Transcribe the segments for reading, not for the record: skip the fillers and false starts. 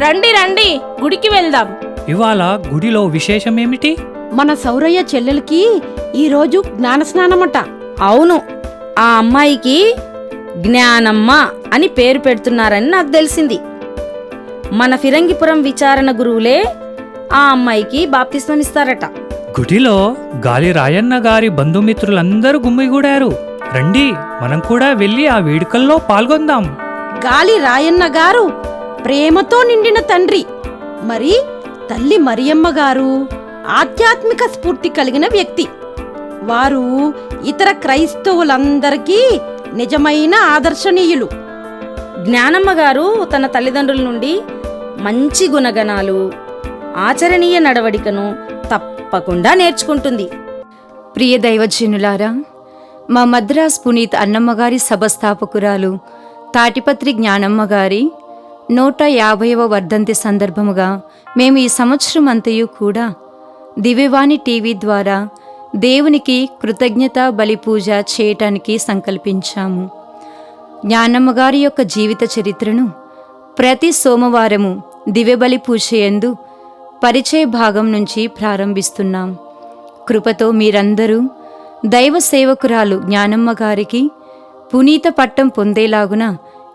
రండి రండి, గుడికి వెళ్దాం. ఇవాళ గుడిలో విశేషమేమిటి? మన సౌరయ్య చెల్లెలకి ఈరోజు జ్ఞానస్నానమట. అవును, ఆ అమ్మాయికి జ్ఞానమ్మ అని పేరు పెడుతున్నారని నాకు తెలిసింది. మన ఫిరంగిపురం విచారణ గురువులే ఆ అమ్మాయికి బాప్తిస్మం ఇస్తారట. గుడిలో గాలి రాయన్న గారి బంధుమిత్రులందరూ గుమ్మిగూడారు. రండి, మనం కూడా వెళ్ళి ఆ వేడుకల్లో పాల్గొందాం. గాలి రాయన్న గారు ప్రేమతో నిండిన తండ్రి. మరి తల్లి మరియమ్మ గారు ఆధ్యాత్మిక స్ఫూర్తి కలిగిన వ్యక్తి. వారు ఇతర క్రైస్తవులందరికీ నిజమైన ఆదర్శనీయులు. జ్ఞానమ్మ గారు తన తల్లిదండ్రుల నుండి మంచి గుణగణాలు, ఆచరణీయ నడవడికను తప్పకుండా నేర్చుకుంటుంది. ప్రియ దైవజనులారా, మా మద్రాస్ పునీత్ అన్నమ్మగారి సభ స్థాపకురాలు తాటిపత్రి జ్ఞానమ్మ గారి 150వ వర్ధంతి సందర్భముగా మేము ఈ సంవత్సరం అంతయు కూడా దివ్యవాణి టీవీ ద్వారా దేవునికి కృతజ్ఞత బలి పూజ చేయటానికి సంకల్పించాము. జ్ఞానమ్మ గారి యొక్క జీవిత చరిత్రను ప్రతి సోమవారము దివ్యబలి పూజయందు పరిచయ భాగం నుంచి ప్రారంభిస్తున్నాం. కృపతో మీరందరూ దైవ సేవకురాలు జ్ఞానమ్మ గారికి పునీత పట్టం పొందేలాగున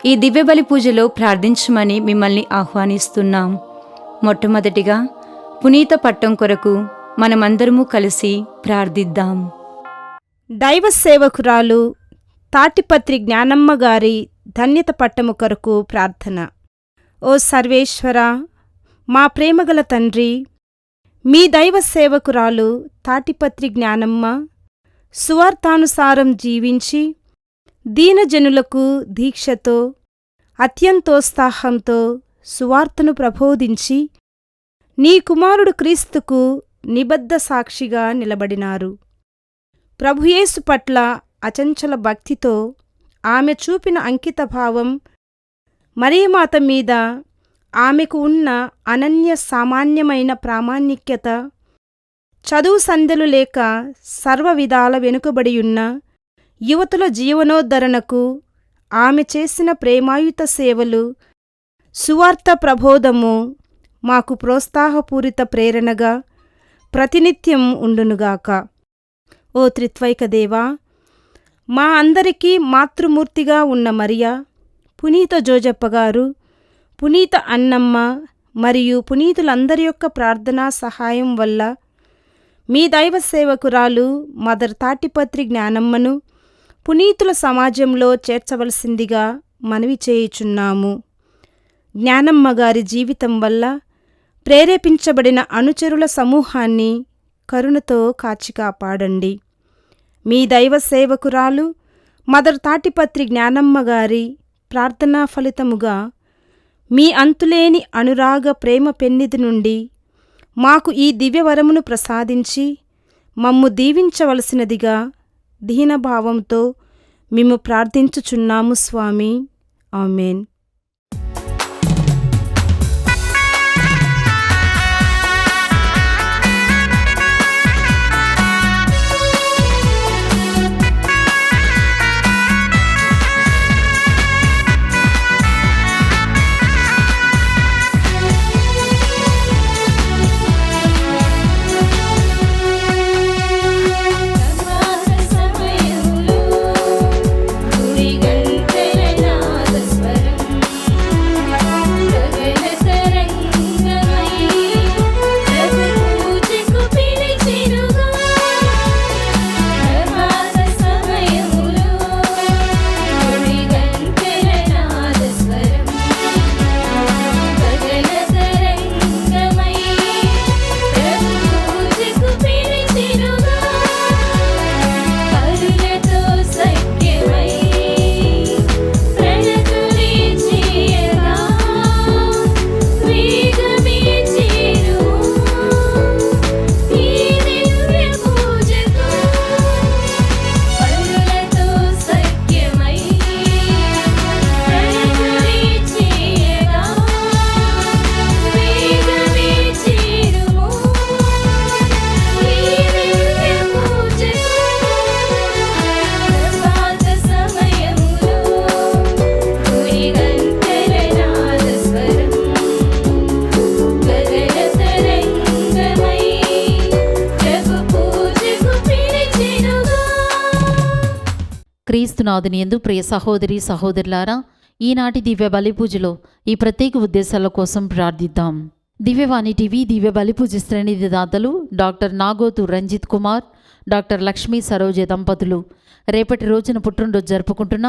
ఈ దివ్యబలి పూజలో ప్రార్థించమని మిమ్మల్ని ఆహ్వానిస్తున్నాం. మొట్టమొదటిగా పునీత పట్టం కొరకు మనమందరము కలిసి ప్రార్థిద్దాం. దైవ సేవకురాలు తాటిపత్రి జ్ఞానమ్మ గారి ధన్యత పట్టము కొరకు ప్రార్థన. ఓ సర్వేశ్వర, మా ప్రేమగల తండ్రి, మీ దైవ సేవకురాలు తాటిపత్రి జ్ఞానమ్మ సువార్తానుసారం జీవించి దీనజనులకు దీక్షతో అత్యంతోత్సాహంతో సువార్తను ప్రబోధించి నీ కుమారుడు క్రీస్తుకు నిబద్ధ సాక్షిగా నిలబడినారు. ప్రభుయేసు పట్ల అచంచల భక్తితో ఆమె చూపిన అంకితభావం, మరియమాత మీద ఆమెకు ఉన్న అనన్య సామాన్యమైన ప్రామాణిక్యత, చదువు సంధ్యలు లేక సర్వవిధాల వెనుకబడియున్న యువతుల జీవనోద్ధరణకు ఆమె చేసిన ప్రేమాయుత సేవలు, సువార్త ప్రబోధము మాకు ప్రోత్సాహపూరిత ప్రేరణగా ప్రతినిత్యం ఉండునుగాక. ఓ త్రిత్వైక దేవా, మా అందరికీ మాతృమూర్తిగా ఉన్న మరియా, పునీత జోజప్ప గారు, పునీత అన్నమ్మ మరియు పునీతులందరి యొక్క ప్రార్థనా సహాయం వల్ల మీ దైవ సేవకురాలు మదర్ తాటిపత్రి జ్ఞానమ్మను పునీతుల సమాజంలో చేర్చవలసిందిగా మనవి చేయుచున్నాము. జ్ఞానమ్మ గారి జీవితం వల్ల ప్రేరేపించబడిన అనుచరుల సమూహాన్ని కరుణతో కాచి కాపాడండి. మీ దైవ సేవకురాలు మదర్ తాటిపత్రి జ్ఞానమ్మ గారి ప్రార్థనా ఫలితముగా మీ అంతులేని అనురాగ ప్రేమ పెన్నిధి నుండి మాకు ఈ దివ్యవరమును ప్రసాదించి మమ్ము దీవించవలసినదిగా దీనభావంతో మేము ప్రార్థించుచున్నాము స్వామి. ఆమేన్. సమయంలో గుడి గంటల నాద స్వరం క్రీస్తునాథుని యందు ప్రియ సహోదరి సహోదరులారా, ఈనాటి దివ్య బలి పూజలో ఈ ప్రత్యేక ఉద్దేశాల కోసం ప్రార్థిద్దాం. దివ్యవాణి టీవీ దివ్య బలి పూజ శ్రేణి దాతలు డాక్టర్ నాగోతు రంజిత్ కుమార్, డాక్టర్ లక్ష్మీ సరోజ దంపతులు రేపటి రోజున పుట్టినరోజు జరుపుకుంటున్న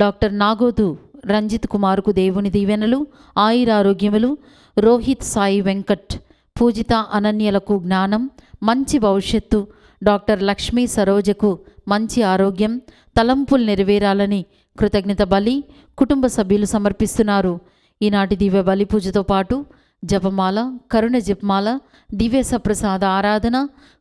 డాక్టర్ నాగోతు రంజిత్ కుమార్కు దేవుని దీవెనలు, ఆయురారోగ్యములు, రోహిత్ సాయి వెంకట్, పూజిత అనన్యలకు జ్ఞానం, మంచి భవిష్యత్తు, డాక్టర్ లక్ష్మీ సరోజకు మంచి ఆరోగ్యం, తలంపులు నెరవేరాలని కృతజ్ఞత బలి కుటుంబ సభ్యులు సమర్పిస్తున్నారు. ఈనాటి దివ్య బలి పూజతో పాటు జపమాల, కరుణ జపమాల, దివ్య సప్రసాద ఆరాధన,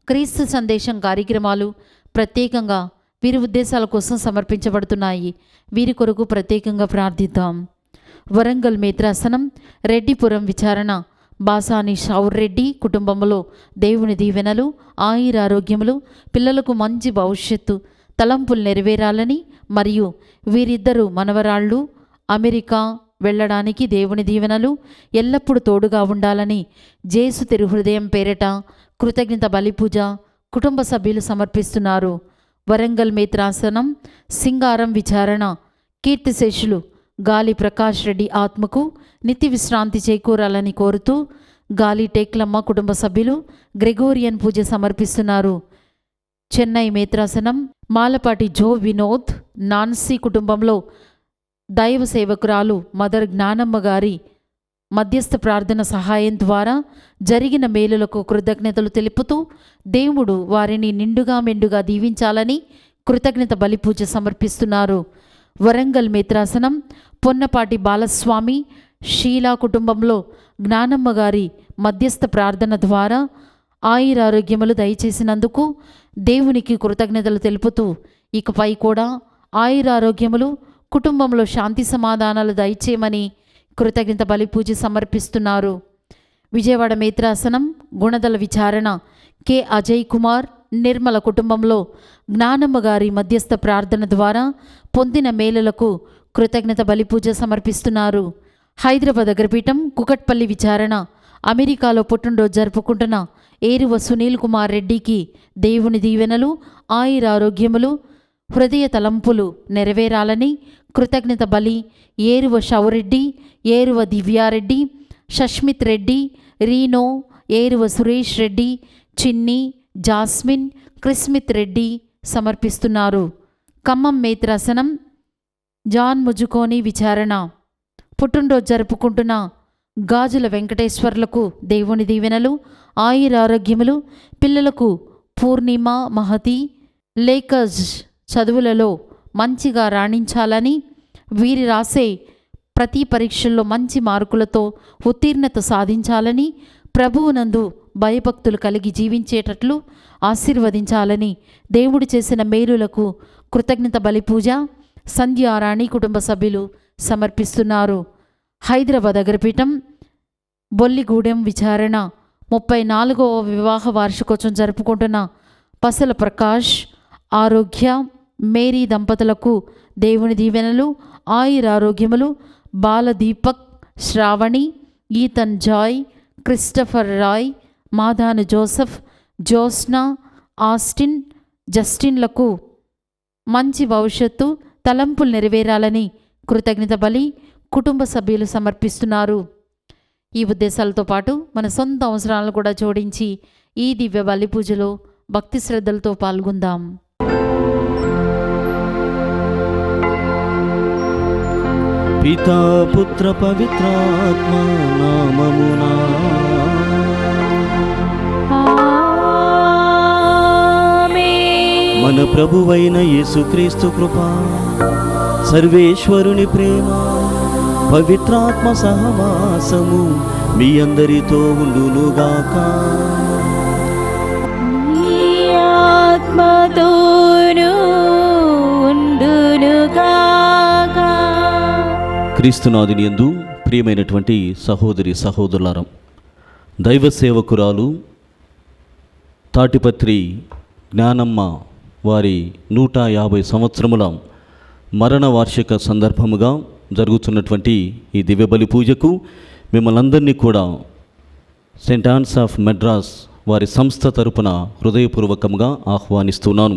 క్రీస్తు సందేశం కార్యక్రమాలు ప్రత్యేకంగా వీరి ఉద్దేశాల కోసం సమర్పించబడుతున్నాయి. వీరి కొరకు ప్రత్యేకంగా ప్రార్థిద్దాం. వరంగల్ మేత్రాసనం రెడ్డిపురం విచారణ బాసాని షౌర్ రెడ్డి కుటుంబంలో దేవుని దీవెనలు, ఆయురారోగ్యములు, పిల్లలకు మంచి భవిష్యత్తు, తలంపులు నెరవేరాలని మరియు వీరిద్దరూ మనవరాళ్ళు అమెరికా వెళ్ళడానికి దేవుని దీవెనలు ఎల్లప్పుడూ తోడుగా ఉండాలని జేసు తిరుహృదయం పేరిట కృతజ్ఞత బలిపూజ కుటుంబ సభ్యులు సమర్పిస్తున్నారు. వరంగల్ మేత్రాసనం సింగారం విచారణ కీర్తిశేషులు గాలి ప్రకాష్ రెడ్డి ఆత్మకు నిత్య విశ్రాంతి చేకూరాలని కోరుతూ గాలి టేక్లమ్మ కుటుంబ సభ్యులు గ్రెగోరియన్ పూజ సమర్పిస్తున్నారు. చెన్నై మేత్రాసనం మాలపాటి జో వినోద్ నాన్సీ కుటుంబంలో దైవ సేవకురాలు మదర్ జ్ఞానమ్మ గారి మధ్యస్థ ప్రార్థన సహాయం ద్వారా జరిగిన మేలులకు కృతజ్ఞతలు తెలుపుతూ దేవుడు వారిని నిండుగా మెండుగా దీవించాలని కృతజ్ఞత బలిపూజ సమర్పిస్తున్నారు. వరంగల్ మేత్రాసనం పొన్నపాటి బాలస్వామి షీలా కుటుంబంలో జ్ఞానమ్మ గారి మధ్యస్థ ప్రార్థన ద్వారా ఆయురారోగ్యములు దయచేసినందుకు దేవునికి కృతజ్ఞతలు తెలుపుతూ ఇకపై కూడా ఆయురారోగ్యములు, కుటుంబంలో శాంతి సమాధానాలు దయచేయమని కృతజ్ఞత బలిపూజ సమర్పిస్తున్నారు. విజయవాడ మేత్రాసనం గుణదల విచారణ కె అజయ్ కుమార్ నిర్మల కుటుంబంలో జ్ఞానమ్మ గారి మధ్యస్థ ప్రార్థన ద్వారా పొందిన మేలులకు కృతజ్ఞత బలిపూజ సమర్పిస్తున్నారు. హైదరాబాద్ అగ్రపీఠం కుకట్పల్లి విచారణ అమెరికాలో పుట్టినరోజు జరుపుకుంటున్న ఏరువ సునీల్ కుమార్ రెడ్డికి దేవుని దీవెనలు, ఆయురారోగ్యములు, హృదయ తలంపులు నెరవేరాలని కృతజ్ఞత బలి ఏరువ షౌరెడ్డి, ఏరువ దివ్యారెడ్డి, షష్మిత్ రెడ్డి, రీనో, ఏరువ సురేష్ రెడ్డి, చిన్ని, జాస్మిన్, క్రిస్మిత్ రెడ్డి సమర్పిస్తున్నారు. ఖమ్మం మేత్రాసనం జాన్ ముజుకోని విచారణ పుట్టినరోజు జరుపుకుంటున్న గాజుల వెంకటేశ్వర్లకు దేవుని దీవెనలు, ఆయురారోగ్యములు, పిల్లలకు పూర్ణిమ, మహతి, లేకజ్ చదువులలో మంచిగా రాణించాలని, వీరి రాసే ప్రతి పరీక్షల్లో మంచి మార్కులతో ఉత్తీర్ణత సాధించాలని, ప్రభువునందు భయభక్తులు కలిగి జీవించేటట్లు ఆశీర్వదించాలని దేవుడు చేసిన మేలులకు కృతజ్ఞత బలిపూజ సంధ్యారాణి కుటుంబ సభ్యులు సమర్పిస్తున్నారు. హైదరాబాద్ అగ్రపీఠం బొల్లిగూడెం విచారణ 34వ వివాహ వార్షికోత్సవం జరుపుకుంటున్న పసల ప్రకాష్, ఆరోగ్య, మేరీ దంపతులకు దేవుని దీవెనలు, ఆయురారోగ్యములు, Bala Deepak, Shravani, Ethan Joy, Christopher Roy, Madanu Joseph, Josna, Austin, జస్టిన్లకు మంచి భవిష్యత్తు, తలంపులు నెరవేరాలని కృతజ్ఞత బలి కుటుంబ సభ్యులు సమర్పిస్తున్నారు. ఈ ఉద్దేశాలతో పాటు మన సొంత అవసరాలను కూడా జోడించి ఈ దివ్య బలి పూజలో భక్తి శ్రద్ధలతో పాల్గొందాం. పితా పుత్ర పవిత్రాత్మ నామమునా మన ప్రభువైన యేసుక్రీస్తు కృప, సర్వేశ్వరుని ప్రేమ, పవిత్రాత్మ సహవాసము మీ అందరితో ఉండునుగాక. క్రీస్తునాథుని యందు ప్రియమైనటువంటి సహోదరి సహోదరులారా, దైవ సేవకురాలు తాటిపత్రి జ్ఞానమ్మ వారి 150 సంవత్సరముల మరణ వార్షిక సందర్భముగా జరుగుతున్నటువంటి ఈ దివ్య బలి పూజకు మిమ్మల్ని అందరినీ కూడా సెయింట్ ఆన్స్ ఆఫ్ మెడ్రాస్ వారి సంస్థ తరపున హృదయపూర్వకంగా ఆహ్వానిస్తున్నాను.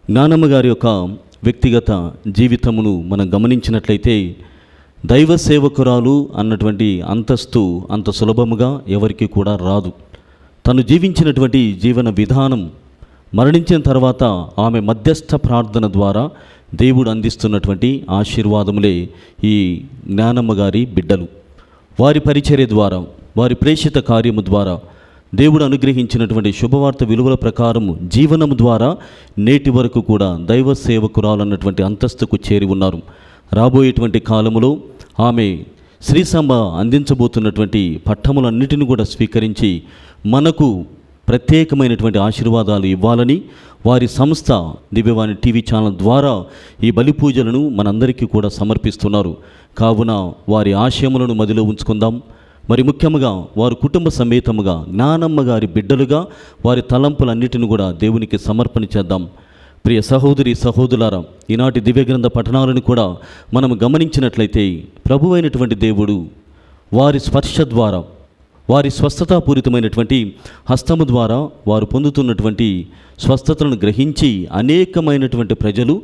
జ్ఞానమ్మ గారి యొక్క వ్యక్తిగత జీవితమును మనం గమనించినట్లయితే దైవ సేవకురాలు అన్నటువంటి అంతస్తు అంత సులభముగా ఎవరికి కూడా రాదు. తను జీవించినటువంటి జీవన విధానం, మరణించిన తర్వాత ఆమె మధ్యస్థ ప్రార్థన ద్వారా దేవుడు అందిస్తున్నటువంటి ఆశీర్వాదములే ఈ జ్ఞానమ్మ గారి బిడ్డలు. వారి పరిచర్య ద్వారా, వారి ప్రేషిత కార్యము ద్వారా, దేవుడు అనుగ్రహించినటువంటి శుభవార్త విలువల ప్రకారము జీవనము ద్వారా నేటి వరకు కూడా దైవ సేవకురాలు అన్నటువంటి అంతస్తుకు చేరి ఉన్నారు. రాబోయేటువంటి కాలములో ఆమె శ్రీసభ అందించబోతున్నటువంటి పట్టములన్నిటిని కూడా స్వీకరించి మనకు ప్రత్యేకమైనటువంటి ఆశీర్వాదాలు ఇవ్వాలని వారి సంస్థ దివ్యవాణి టీవీ ఛానల్ ద్వారా ఈ బలి పూజలను మనందరికీ కూడా సమర్పిస్తున్నారు. కావున వారి ఆశయములను మదిలో ఉంచుకుందాం. మరి ముఖ్యంగా వారు కుటుంబ సమేతముగా జ్ఞానమ్మ గారి బిడ్డలుగా వారి తలంపులన్నిటిని కూడా దేవునికి సమర్పణ చేద్దాం. ప్రియ సహోదరి సహోదరులారా, ఈనాటి దివ్యగ్రంథ పఠనాలను కూడా మనం గమనించినట్లయితే ప్రభువైనటువంటి దేవుడు వారి స్పర్శ ద్వారా, వారి స్వస్థతాపూరితమైనటువంటి హస్తము ద్వారా వారు పొందుతున్నటువంటి స్వస్థతలను గ్రహించి అనేకమైనటువంటి ప్రజలు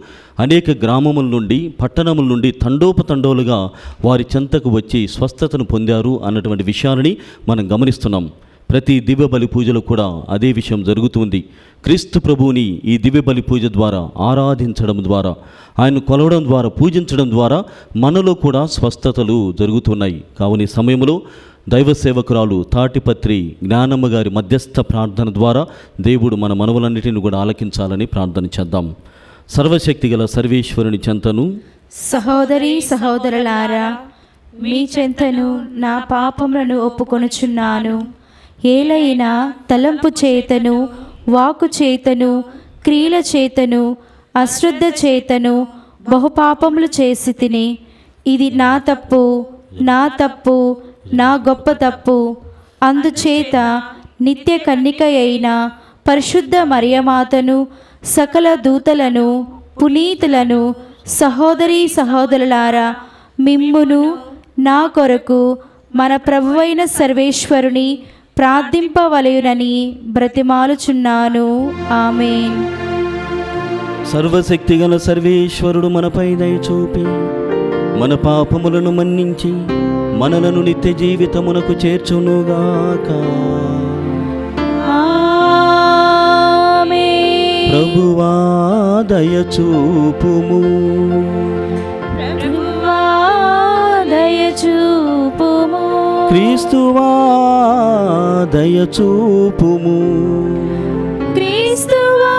అనేక గ్రామముల నుండి, పట్టణముల నుండి తండోపతండోలుగా వారి చెంతకు వచ్చి స్వస్థతను పొందారు అన్నటువంటి విషయాలని మనం గమనిస్తున్నాం. ప్రతి దివ్య బలి పూజలో కూడా అదే విషయం జరుగుతుంది. క్రీస్తు ప్రభువుని ఈ దివ్య బలి పూజ ద్వారా ఆరాధించడం ద్వారా, ఆయన కొలవడం ద్వారా, పూజించడం ద్వారా మనలో కూడా స్వస్థతలు జరుగుతున్నాయి. కావున ఈ సమయంలో దైవ సేవకురాలు తాటిపత్రి జ్ఞానమ్మ గారి మధ్యస్థ ప్రార్థన ద్వారా దేవుడు మన మనవులన్నిటిని కూడా ఆలకించాలని ప్రార్థన చేద్దాం. సర్వశక్తి గల సర్వేశ్వరుని చెంతను, సహోదరి సహోదరులారా, మీ చెంతను నా పాపములను ఒప్పుకొనుచున్నాను. ఏలైనా తలంపు చేతను, వాకు చేతను, క్రియల చేతను, అశ్రద్ధ చేతను బహుపాపములు చేసి తిని, ఇది నా తప్పు, నా తప్పు, నా గొప్ప తప్పు. అందుచేత నిత్య కన్నిక అయిన పరిశుద్ధ మరియమాతను, సకల దూతలను, పునీతులను, సహోదరి సహోదరులారా, మిమ్మును నా కొరకు మన ప్రభువైన సర్వేశ్వరుని ప్రార్థింపవలయునని బ్రతిమాలుచున్నాను. ఆమేన్. సర్వశక్తి గల సర్వేశ్వరుడు మనపై దయ చూపి మన పాపములను మన్నించి మనలను నిత్య జీవితమునకు చేర్చునుగాక. ఆమేన్. ప్రభువా దయ చూపుము, ప్రభువా దయ చూపుము. క్రీస్తువా దయ చూపుము, క్రీస్తువా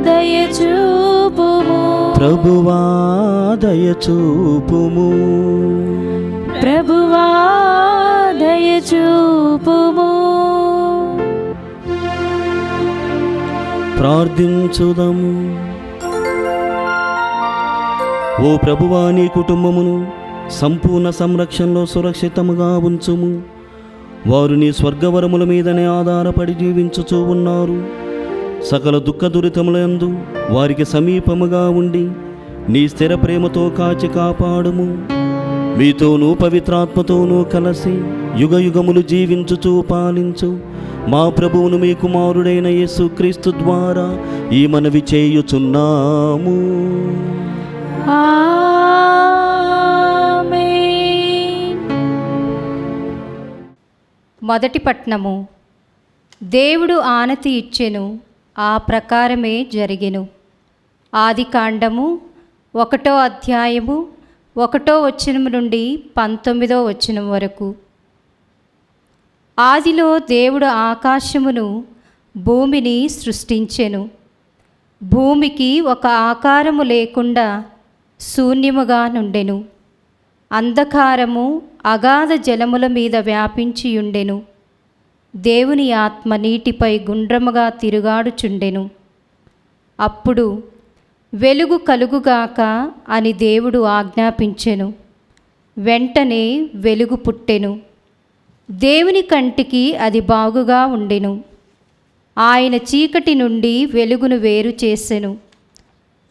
దయ చూపుము. ప్రభువా దయ చూపుము, ప్రభువా దయ చూపుము. ప్రార్థించుదము. ఓ ప్రభువా, నీ కుటుంబమును సంపూర్ణ సంరక్షణలో సురక్షితముగా ఉంచుము. వారు నీ స్వర్గవరముల మీదనే ఆధారపడి జీవించుచూ ఉన్నారు. సకల దుఃఖ దురితములందు వారికి సమీపముగా ఉండి నీ స్థిర ప్రేమతో కాచి కాపాడుము. మీతోనూ పవిత్రాత్మతోనూ కలిసి యుగ యుగములు జీవించుచూ పాలించు మా ప్రభువును మీ కుమారుడైన యేసుక్రీస్తు ద్వారా ఈ మనవి చేయుచున్నాము. మొదటి పట్నము. దేవుడు ఆనతి ఇచ్చెను, ఆ ప్రకారమే జరిగెను. ఆదికాండము 1వ అధ్యాయము 1వ వచనం నుండి 19వ వచనం వరకు. ఆదిలో దేవుడు ఆకాశమును భూమిని సృష్టించెను. భూమికి ఒక ఆకారము లేకుండా శూన్యముగా నుండెను. అంధకారము అగాధ జలముల మీద వ్యాపించియుండెను. దేవుని ఆత్మ నీటిపై గుండ్రముగా తిరుగాడుచుండెను. అప్పుడు వెలుగు కలుగుగాక అని దేవుడు ఆజ్ఞాపించెను. వెంటనే వెలుగు పుట్టెను. దేవుని కంటికి అది బాగుగా ఉండెను. ఆయన చీకటి నుండి వెలుగును వేరు చేసెను.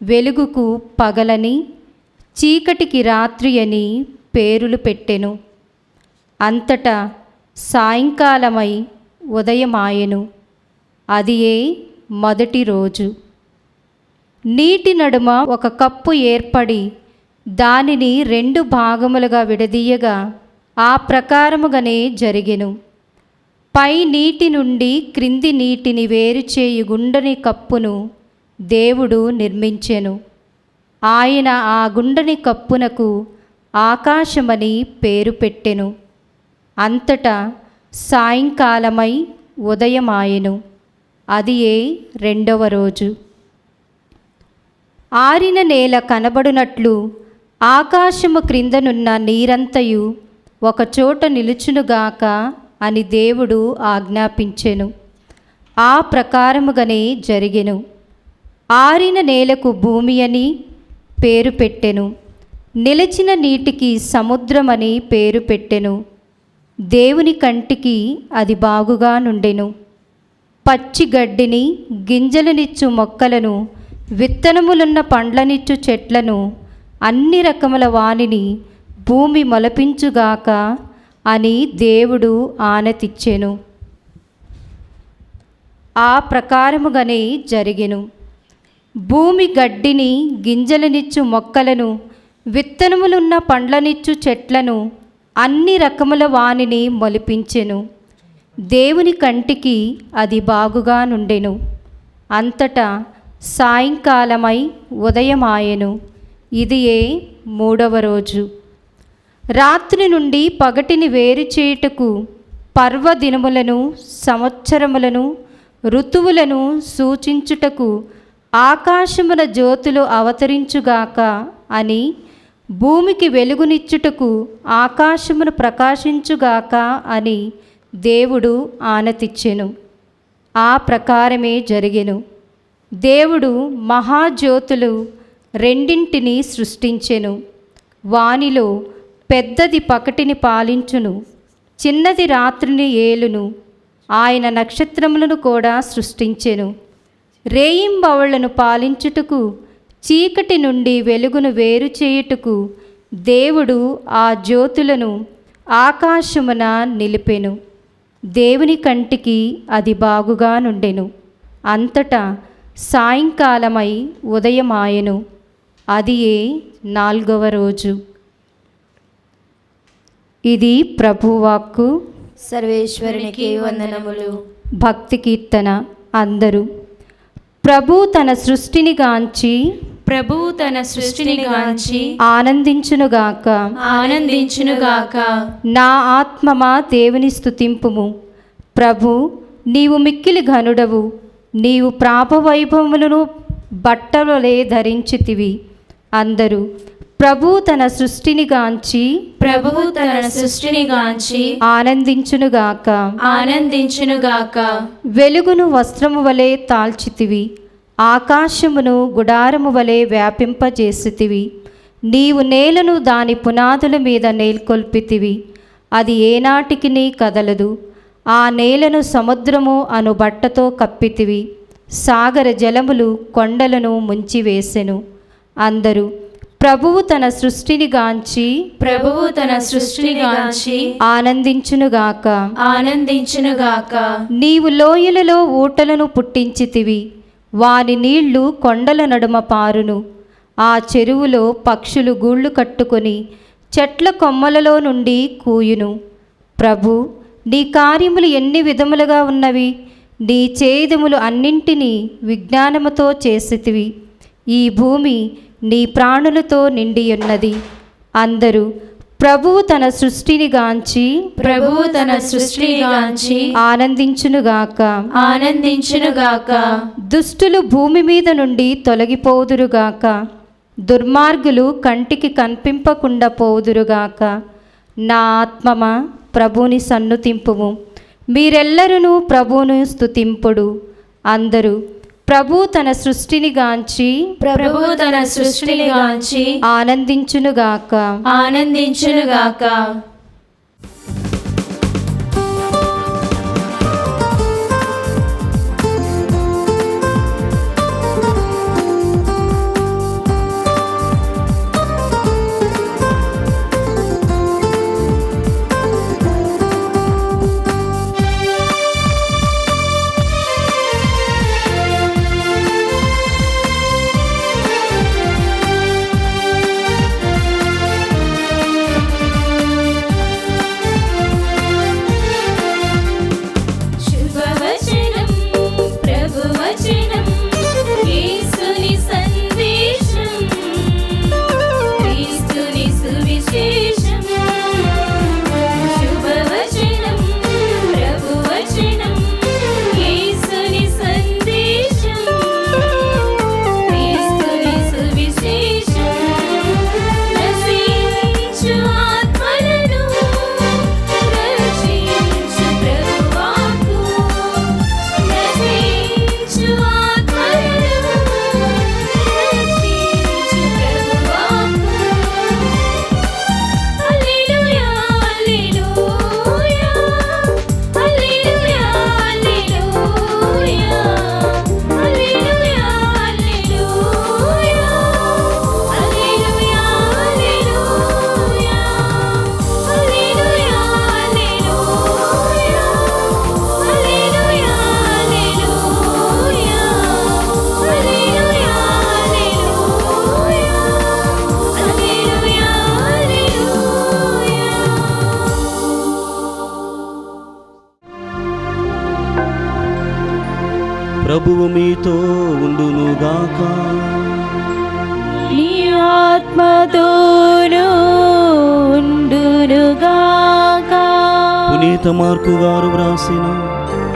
వెలుగుకు పగలని, చీకటికి రాత్రి అని పేరులు పెట్టెను. అంతటా సాయంకాలమై ఉదయమాయెను. అదియే మొదటి రోజు. నీటి నడుమ ఒక కప్పు ఏర్పడి దానిని 2 భాగములుగా విడదీయగా ఆ ప్రకారముగానే జరిగెను. పై నీటి నుండి క్రింది నీటిని వేరు చేయు గుండని కప్పును దేవుడు నిర్మించెను. ఆయన ఆ గుండని కప్పునకు ఆకాశమని పేరు పెట్టెను. అంతటా సాయంకాలమై ఉదయమాయెను. అది 2వ రోజు. ఆరిన నేల కనబడునట్లు ఆకాశము క్రిందనున్న నీరంతయు ఒకచోట నిలుచునుగాక అని దేవుడు ఆజ్ఞాపించెను. ఆ ప్రకారముగానే జరిగెను. ఆరిన నేలకు భూమి అని పేరు పెట్టెను. నిలిచిన నీటికి సముద్రమని పేరు పెట్టెను. దేవుని కంటికి అది బాగుగా నుండెను. పచ్చి గడ్డిని, గింజలనిచ్చు మొక్కలను, విత్తనములున్న పండ్లనిచ్చు చెట్లను, అన్ని రకముల వానిని భూమి మొలపించుగాక అని దేవుడు ఆనతిచ్చెను. ఆ ప్రకారముగానే జరిగెను. భూమి గడ్డిని, గింజలనిచ్చు మొక్కలను, విత్తనములున్న పండ్లనిచ్చు చెట్లను, అన్ని రకముల వానిని మొలిపించెను. దేవుని కంటికి అది బాగుగా నుండెను. అంతటా సాయంకాలమై ఉదయమాయెను. ఇది 3వ రోజు. రాత్రి నుండి పగటిని వేరు చేయుటకు పర్వదినములను, సంవత్సరములను, ఋతువులను సూచించుటకు ఆకాశమున జ్యోతులు అవతరించుగాక అని, భూమికి వెలుగునిచ్చుటకు ఆకాశమును ప్రకాశించుగాక అని దేవుడు ఆనతిచ్చెను. ఆ ప్రకారమే జరిగెను. దేవుడు మహాజ్యోతులు 2 సృష్టించెను. వానిలో పెద్దది పగటిని పాలించును, చిన్నది రాత్రిని ఏలును. ఆయన నక్షత్రములను కూడా సృష్టించెను. రేయింబవళ్లను పాలించుటకు, చీకటి నుండి వెలుగును వేరు చేయుటకు దేవుడు ఆ జ్యోతులను ఆకాశమున నిలిపెను. దేవుని కంటికి అది బాగుగా నుండెను. అంతటా సాయంకాలమై ఉదయమాయెను. అది 4వ రోజు. ఇది ప్రభువాక్కు. సర్వేశ్వరునికి వందనములు. భక్తి కీర్తన. అందరూ ప్రభు తన సృష్టిని గాంచి ఆనందించునుగాక. నా ఆత్మమా దేవుని స్తుతింపుము. ప్రభు, నీవు మిక్కిలి ఘనుడవు. నీవు ప్రాపవైభవములను బట్టలే ధరించితివి. అందరూ ప్రభు తన సృష్టిని గాంచి ఆనందించునుగాక. వెలుగును వస్త్రము వలె తాల్చితివి. ఆకాశమును గుడారము వలె వ్యాపింపజేసితివి. నీవు నేలను దాని పునాదుల మీద నేల్కొల్పితివి. అది ఏనాటికి కదలదు. ఆ నేలను సముద్రము అను బట్టతో కప్పితివి. సాగర జలములు కొండలను ముంచివేసెను. అందరూ ప్రభువు తన సృష్టిని గాంచి ఆనందించునుగాక. నీవు లోయలలో ఊటలను పుట్టించితివి. వాని నీళ్లు కొండల నడుమ పారును. ఆ చెరువులో పక్షులు గూళ్ళు కట్టుకొని చెట్ల కొమ్మలలో నుండి కూయును. ప్రభు, నీ కార్యములు ఎన్ని విధములుగా ఉన్నవి. నీ చేదములు అన్నింటినీ విజ్ఞానముతో చేసితివి. ఈ భూమి నీ ప్రాణులతో నిండియున్నది. అందరూ ప్రభువు తన సృష్టిని గాంచి ఆనందించునుగాక. దుష్టులు భూమి మీద నుండి తొలగిపోదురుగాక. దుర్మార్గులు కంటికి కనిపింపకుండా పోదురుగాక. నా ఆత్మమా ప్రభువుని సన్నుతింపుము. మీరెల్లరూ ప్రభువును స్తుతింపుడు. అందరూ ప్రభు తన సృష్టిని గాంచి ఆనందించునుగాక. మీతో ఉండునుగాక. నీ ఆత్మతోనూ ఉండునుగాక. పునీత మార్కు గారు వ్రాసిన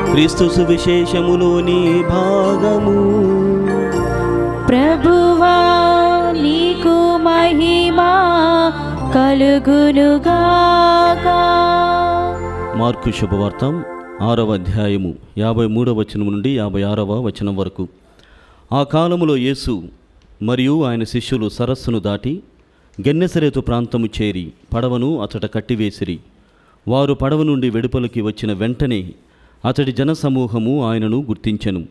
క్రీస్తు సువిశేషములోని భాగము. ప్రభువా నీకు మహిమా కలుగునుగాక. మార్కు శుభవార్త 6వ అధ్యాయము 53వ వచనం నుండి 56వ వచనం వరకు. ఆ కాలములో యేసు మరియు ఆయన శిష్యులు సరస్సును దాటి గెన్నెసరేతు ప్రాంతము చేరి పడవను అతట కట్టివేసిరి. వారు పడవ నుండి వెడుపలికి వచ్చిన వెంటనే అతడి జనసమూహము ఆయనను గుర్తించెను.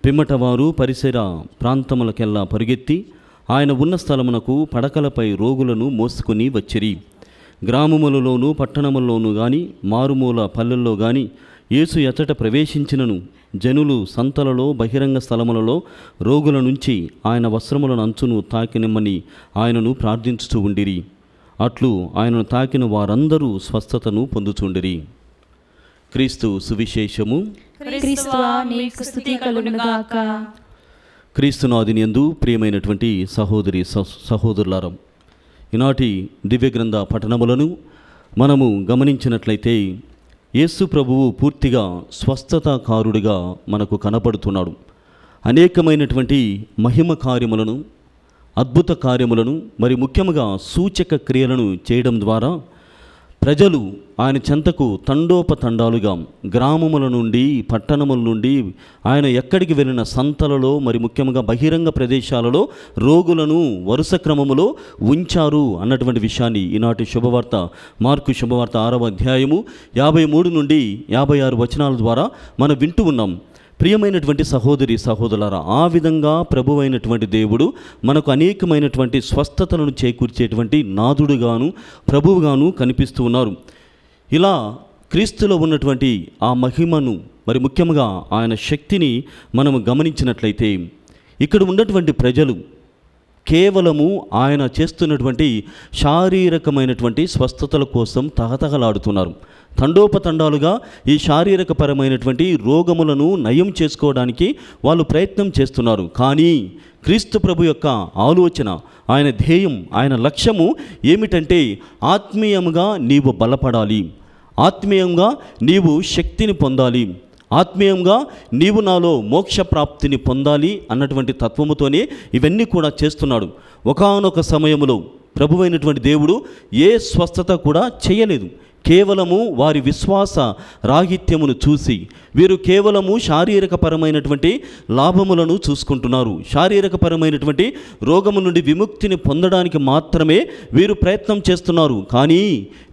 పిమ్మట వారు పరిసర ప్రాంతములకెల్లా పరుగెత్తి ఆయన ఉన్న స్థలమునకు పడకలపై రోగులను మోసుకుని వచ్చిరి. గ్రామములలోనూ పట్టణములలోనూ గాని మారుమూల పల్లెల్లో గాని యేసు ఎచ్చట ప్రవేశించినను జనులు సంతలలో బహిరంగ స్థలములలో రోగుల నుంచి ఆయన వస్త్రములను అంచును తాకినిమ్మని ఆయనను ప్రార్థించుతూ ఉండిరి. అట్లు ఆయనను తాకిన వారందరూ స్వస్థతను పొందుచుండిరి. క్రీస్తు సువిశేషము. క్రీస్తువా నీకు స్తుతి కలుగునుగాక. క్రీస్తునాథుని యందు ప్రియమైనటువంటి సహోదరి సహోదరులారా, ఈనాటి దివ్య గ్రంథ పఠనములను మనము గమనించినట్లయితే యేసు ప్రభువు పూర్తిగా స్వస్థతాకారుడిగా మనకు కనపడుతున్నాడు. అనేకమైనటువంటి మహిమ కార్యములను, అద్భుత కార్యములను, మరి ముఖ్యంగా సూచక క్రియలను చేయడం ద్వారా ప్రజలు ఆయన చెంతకు తండోపతండాలుగా గ్రామముల నుండి పట్టణముల నుండి ఆయన ఎక్కడికి వెళ్ళిన సంతలలో మరి ముఖ్యంగా బహిరంగ ప్రదేశాలలో రోగులను వరుస క్రమములో ఉంచారు అన్నటువంటి విషయాన్ని ఈనాటి శుభవార్త మార్కు శుభవార్త 6వ అధ్యాయము 53 నుండి 56 వచనాల ద్వారా మనం వింటూ ఉన్నాం. ప్రియమైనటువంటి సహోదరి సహోదరులారా, ఆ విధంగా ప్రభువైనటువంటి దేవుడు మనకు అనేకమైనటువంటి స్వస్థతలను చేకూర్చేటువంటి నాథుడుగాను ప్రభువుగాను కనిపిస్తూ ఉన్నారు. ఇలా క్రీస్తులో ఉన్నటువంటి ఆ మహిమను మరి ముఖ్యంగా ఆయన శక్తిని మనము గమనించినట్లయితే ఇక్కడ ఉన్నటువంటి ప్రజలు కేవలము ఆయన చేస్తున్నటువంటి శారీరకమైనటువంటి స్వస్థతల కోసం తహతహలాడుతున్నారు. తండోపతండాలుగా ఈ శారీరకపరమైనటువంటి రోగములను నయం చేసుకోవడానికి వాళ్ళు ప్రయత్నం చేస్తున్నారు. కానీ క్రీస్తు ప్రభు యొక్క ఆలోచన, ఆయన ధ్యేయం, ఆయన లక్ష్యము ఏమిటంటే ఆత్మీయంగా నీవు బలపడాలి, ఆత్మీయంగా నీవు శక్తిని పొందాలి, ఆత్మీయంగా నీవు నాలో మోక్ష ప్రాప్తిని పొందాలి అన్నటువంటి తత్వముతోనే ఇవన్నీ కూడా చేస్తున్నాడు. ఒకానొక సమయంలో ప్రభువైనటువంటి దేవుడు ఏ స్వస్థత కూడా చేయలేదు. కేవలము వారి విశ్వాస రాహిత్యమును చూసి వీరు కేవలము శారీరకపరమైనటువంటి లాభములను చూసుకుంటున్నారు, శారీరకపరమైనటువంటి రోగము నుండి విముక్తిని పొందడానికి మాత్రమే వీరు ప్రయత్నం చేస్తున్నారు. కానీ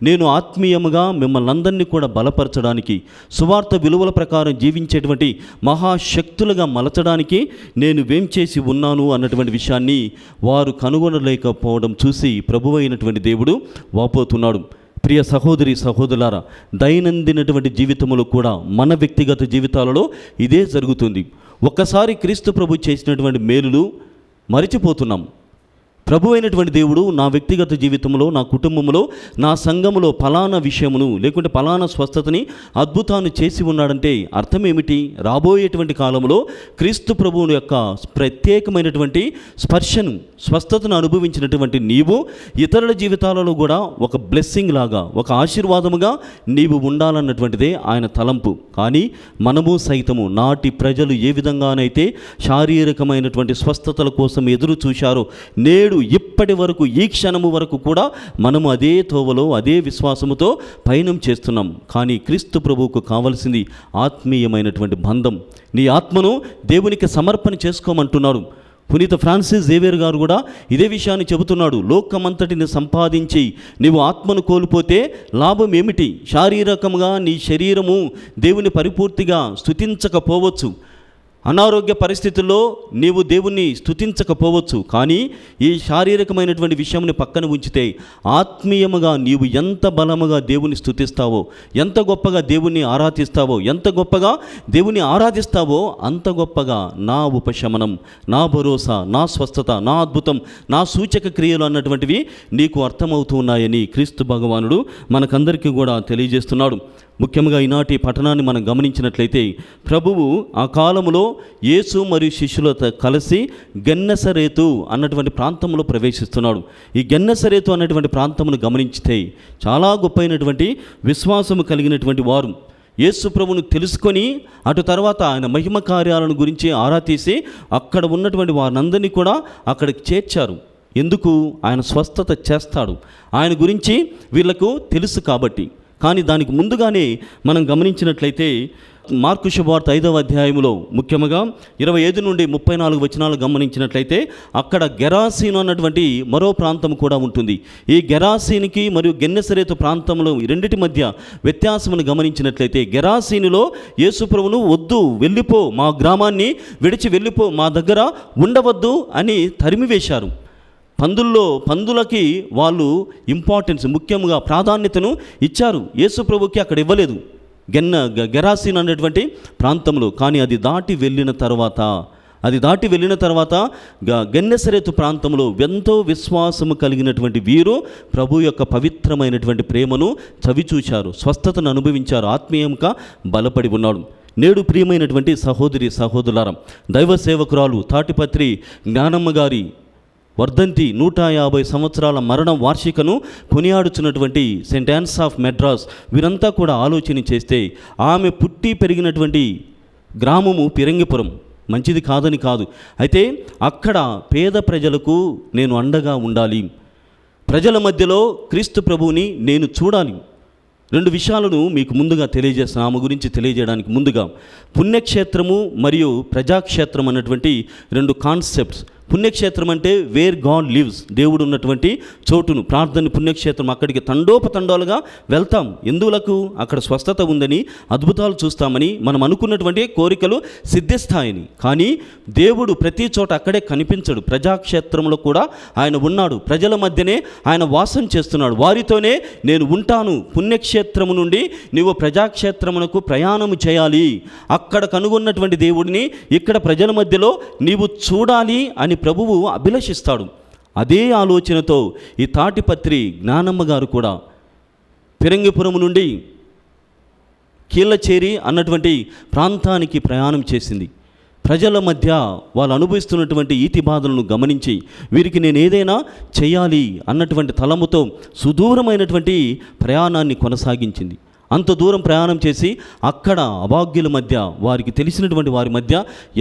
నేను ఆత్మీయముగా మిమ్మల్ని అందరినీ కూడా బలపరచడానికి, సువార్త విలువల ప్రకారం జీవించేటువంటి మహాశక్తులుగా మలచడానికి నేను వేం చేసి ఉన్నాను అన్నటువంటి విషయాన్ని వారు కనుగొనలేకపోవడం చూసి ప్రభువైనటువంటి దేవుడు వాపోతున్నాడు. ప్రియ సహోదరి సహోదరులారా, దైనందినటువంటి జీవితంలో కూడా మన వ్యక్తిగత జీవితాలలో ఇదే జరుగుతుంది. ఒక్కసారి క్రీస్తు ప్రభు చేసినటువంటి మేలులు మరిచిపోతున్నాం. ప్రభు అయినటువంటి దేవుడు నా వ్యక్తిగత జీవితంలో, నా కుటుంబంలో, నా సంఘములో ఫలానా విషయమును లేకుంటే ఫలానా స్వస్థతని అద్భుతాన్ని చేసి ఉన్నాడంటే అర్థం ఏమిటి? రాబోయేటువంటి కాలంలో క్రీస్తు ప్రభువు యొక్క ప్రత్యేకమైనటువంటి స్పర్శను, స్వస్థతను అనుభవించినటువంటి నీవు ఇతరుల జీవితాలలో కూడా ఒక బ్లెస్సింగ్ లాగా, ఒక ఆశీర్వాదముగా నీవు ఉండాలన్నటువంటిదే ఆయన తలంపు. కానీ మనము సైతము నాటి ప్రజలు ఏ విధంగానైతే శారీరకమైనటువంటి స్వస్థతల కోసం ఎదురు చూశారో నేడు ఇప్పటి వరకు ఈ క్షణము వరకు కూడా మనము అదే తోవలో అదే విశ్వాసముతో పయనం చేస్తున్నాం. కానీ క్రీస్తు ప్రభువుకు కావలసింది ఆత్మీయమైనటువంటి బంధం. నీ ఆత్మను దేవునికి సమర్పణ చేసుకోమంటున్నారు. పునీత ఫ్రాన్సిస్ జేవియర్ గారు కూడా ఇదే విషయాన్ని చెబుతున్నాడు. లోకమంతటిని సంపాదించి నీవు ఆత్మను కోల్పోతే లాభం ఏమిటి? శారీరకంగా నీ శరీరము దేవుని పరిపూర్తిగా స్తుతించకపోవచ్చు, అనారోగ్య పరిస్థితుల్లో నీవు దేవుణ్ణి స్తుతించకపోవచ్చు. కానీ ఈ శారీరకమైనటువంటి విషయంని పక్కన ఉంచితే ఆత్మీయముగా నీవు ఎంత బలముగా దేవుని స్తుతిస్తావో, ఎంత గొప్పగా దేవుణ్ణి ఆరాధిస్తావో, ఎంత గొప్పగా దేవుని ఆరాధిస్తావో అంత గొప్పగా నా ఉపశమనం, నా భరోసా, నా స్వస్థత, నా అద్భుతం, నా సూచక క్రియలు అన్నటువంటివి నీకు అర్థమవుతూ ఉన్నాయని క్రీస్తు భగవానుడు మనకందరికీ కూడా తెలియజేస్తున్నాడు. ముఖ్యంగా ఈనాటి పట్టణాన్ని మనం గమనించినట్లయితే ప్రభువు ఆ కాలంలో యేసు మరియు శిష్యులతో కలిసి గెన్నసరేతు అన్నటువంటి ప్రాంతంలో ప్రవేశిస్తున్నాడు. ఈ గెన్నసరేతు అన్నటువంటి ప్రాంతమును గమనించితే చాలా గొప్పైనటువంటి విశ్వాసము కలిగినటువంటి వారు యేసు ప్రభువును తెలుసుకొని అటు తర్వాత ఆయన మహిమ కార్యాలను గురించి ఆరా తీసి అక్కడ ఉన్నటువంటి వారందరినీ కూడా అక్కడికి చేర్చారు. ఎందుకు? ఆయన స్వస్థత చేస్తాడు, ఆయన గురించి వీళ్లకు తెలుసు కాబట్టి. కానీ దానికి ముందుగానే మనం గమనించినట్లయితే మార్కు శుభవార్త 5వ అధ్యాయంలో ముఖ్యంగా 25 నుండి 34 వచనాలు గమనించినట్లయితే అక్కడ గెరాసీను అన్నటువంటి మరో ప్రాంతం కూడా ఉంటుంది. ఈ గెరాసీనికి మరియు గెన్నెసరేతు ప్రాంతంలో రెండిటి మధ్య వ్యత్యాసమును గమనించినట్లయితే గెరాసీనులో యేసుప్రభును వద్దు, వెళ్ళిపో, మా గ్రామాన్ని విడిచి వెళ్ళిపో, మా దగ్గర ఉండవద్దు అని తరిమివేశారు. పందులకి వాళ్ళు ఇంపార్టెన్స్, ముఖ్యంగా ప్రాధాన్యతను ఇచ్చారు. యేసుప్రభుకి అక్కడ ఇవ్వలేదు గెరాసీన్ అనేటువంటి ప్రాంతంలో. కానీ అది దాటి వెళ్ళిన తర్వాత గెన్నెసరేతు ప్రాంతంలో ఎంతో విశ్వాసము కలిగినటువంటి వీరు ప్రభు యొక్క పవిత్రమైనటువంటి ప్రేమను చవిచూశారు, స్వస్థతను అనుభవించారు, ఆత్మీయంగా బలపడి ఉన్నాడు. నేడు ప్రియమైనటువంటి సహోదరి సహోదరులారా, దైవ సేవకురాలు తాటిపత్రి జ్ఞానమ్మ గారి వర్ధంతి 150 సంవత్సరాల మరణ వార్షికను కొనియాడుచున్నటువంటి సెయింట్ యాన్స్ ఆఫ్ మెడ్రాస్ వీరంతా కూడా ఆలోచన చేస్తే ఆమె పుట్టి పెరిగినటువంటి గ్రామము పిరంగిపురం మంచిది కాదని కాదు. అయితే అక్కడ పేద ప్రజలకు నేను అండగా ఉండాలి, ప్రజల మధ్యలో క్రీస్తు ప్రభువుని నేను చూడాలి. 2 విషయాలను మీకు ముందుగా తెలియజేస్తాను. ఆమె గురించి తెలియజేయడానికి ముందుగా పుణ్యక్షేత్రము మరియు ప్రజాక్షేత్రం అన్నటువంటి 2 కాన్సెప్ట్స్. పుణ్యక్షేత్రం అంటే వేర్ గాడ్ లివ్స్, దేవుడు ఉన్నటువంటి చోటును, ప్రార్థన పుణ్యక్షేత్రం. అక్కడికి తండోపతండాలుగా వెళ్తాం. ఎందులకు? అక్కడ స్వస్థత ఉందని, అద్భుతాలు చూస్తామని, మనం అనుకున్నటువంటి కోరికలు సిద్ధిస్తాయని. కానీ దేవుడు ప్రతి చోట అక్కడే కనిపించడు. ప్రజాక్షేత్రంలో కూడా ఆయన ఉన్నాడు, ప్రజల మధ్యనే ఆయన వాసం చేస్తున్నాడు. వారితోనే నేను ఉంటాను. పుణ్యక్షేత్రము నుండి నీవు ప్రజాక్షేత్రమునకు ప్రయాణము చేయాలి, అక్కడ కనుగొన్నటువంటి దేవుడిని ఇక్కడ ప్రజల మధ్యలో నీవు చూడాలి అని ప్రభువు అభిలషిస్తాడు. అదే ఆలోచనతో ఈ తాటిపత్రి జ్ఞానమ్మ గారు కూడా పిరంగిపురం నుండి కీళ్ళచేరి అన్నటువంటి ప్రాంతానికి ప్రయాణం చేసింది. ప్రజల మధ్య వాళ్ళు అనుభవిస్తున్నటువంటి ఈతి బాధలను గమనించి వీరికి నేను ఏదైనా చేయాలి అన్నటువంటి తలముతో సుదూరమైనటువంటి ప్రయాణాన్ని కొనసాగించింది. అంత దూరం ప్రయాణం చేసి అక్కడ అభాగ్యుల మధ్య, వారికి తెలిసినటువంటి వారి మధ్య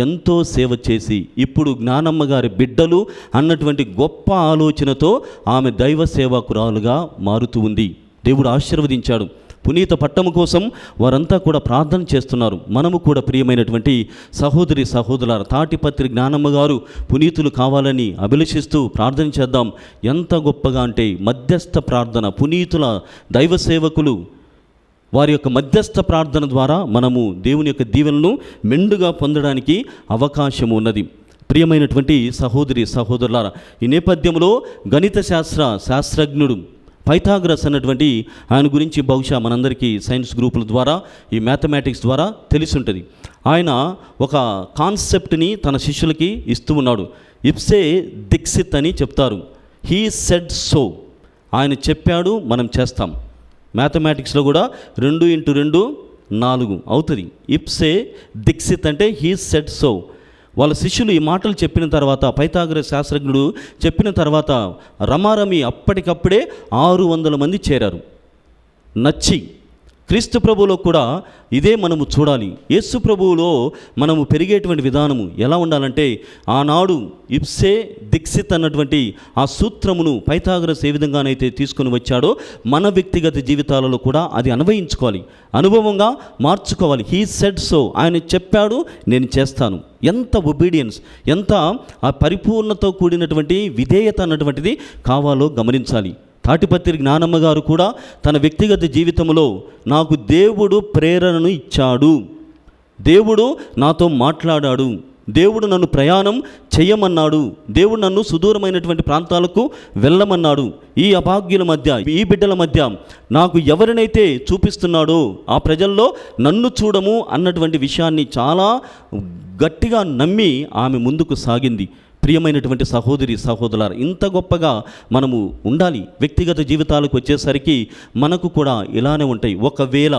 ఎంతో సేవ చేసి ఇప్పుడు జ్ఞానమ్మ గారి బిడ్డలు అన్నటువంటి గొప్ప ఆలోచనతో ఆమె దైవ సేవకురాలుగా మారుతూ ఉంది. దేవుడు ఆశీర్వదించాడు. పునీత పట్టము కోసం వారంతా కూడా ప్రార్థన చేస్తున్నారు. మనము కూడా ప్రియమైనటువంటి సహోదరి సహోదరులారా, తాటిపత్రి జ్ఞానమ్మ గారు పునీతులు కావాలని అభిలషిస్తూ ప్రార్థన చేద్దాం. ఎంత గొప్పగా అంటే మధ్యస్థ ప్రార్థన, పునీతుల దైవ సేవకులు వారి యొక్క మధ్యస్థ ప్రార్థన ద్వారా మనము దేవుని యొక్క దీవెనలను మెండుగా పొందడానికి అవకాశం ఉన్నది. ప్రియమైనటువంటి సహోదరి సహోదరులారా, ఈ నేపథ్యంలో గణిత శాస్త్రజ్ఞుడు పైథాగరస్ అన్నటువంటి ఆయన గురించి బహుశా మనందరికీ సైన్స్ గ్రూపుల ద్వారా, ఈ మ్యాథమెటిక్స్ ద్వారా తెలిసి ఉంటుంది. ఆయన ఒక కాన్సెప్ట్ని తన శిష్యులకి ఇస్తూ ఉన్నాడు. ఇప్సే దిక్సిత్ అని చెప్తారు. హీ సెడ్ సో, ఆయన చెప్పాడు, మనం చేస్తాం. మ్యాథమెటిక్స్లో కూడా 2 × 2 4 అవుతుంది. ఇప్సే దిక్సిత్ అంటే హీ సెడ్ సో. వాళ్ళ శిష్యులు ఈ మాటలు చెప్పిన తర్వాత, పైథాగరస్ శాస్త్రజ్ఞుడు చెప్పిన తర్వాత రమారమి అప్పటికప్పుడే 600 మంది చేరారు. నచ్చి క్రీస్తు ప్రభువులో కూడా ఇదే మనము చూడాలి. యేసు ప్రభువులో మనము పెరిగేటువంటి విధానము ఎలా ఉండాలంటే, ఆనాడు ఇప్సే దిక్సిత్ అన్నటువంటి ఆ సూత్రమును పైథాగరస్ ఏ విధంగానైతే తీసుకొని వచ్చాడో మన వ్యక్తిగత జీవితాలలో కూడా అది అన్వయించుకోవాలి, అనుభవంగా మార్చుకోవాలి. హీ సెడ్ సో, ఆయన చెప్పాడు, నేను చేస్తాను. ఎంత ఒబీడియన్స్, ఎంత ఆ పరిపూర్ణతో కూడినటువంటి విధేయత అన్నటువంటిది కావాలో గమనించాలి. తాటిపత్రి జ్ఞానమ్మ గారు కూడా తన వ్యక్తిగత జీవితంలో నాకు దేవుడు ప్రేరణను ఇచ్చాడు, దేవుడు నాతో మాట్లాడాడు, దేవుడు నన్ను ప్రయాణం చేయమన్నాడు, దేవుడు నన్ను సుదూరమైనటువంటి ప్రాంతాలకు వెళ్ళమన్నాడు, ఈ అభాగ్యుల మధ్య, ఈ బిడ్డల మధ్య నాకు ఎవరినైతే చూపిస్తున్నాడో ఆ ప్రజల్లో నన్ను చూడము అన్నటువంటి విషయాన్ని చాలా గట్టిగా నమ్మి ఆమె ముందుకు సాగింది. ప్రియమైనటువంటి సహోదరి సహోదరులారా, ఇంత గొప్పగా మనము ఉండాలి. వ్యక్తిగత జీవితాలకు వచ్చేసరికి మనకు కూడా ఇలానే ఉంటాయి. ఒకవేళ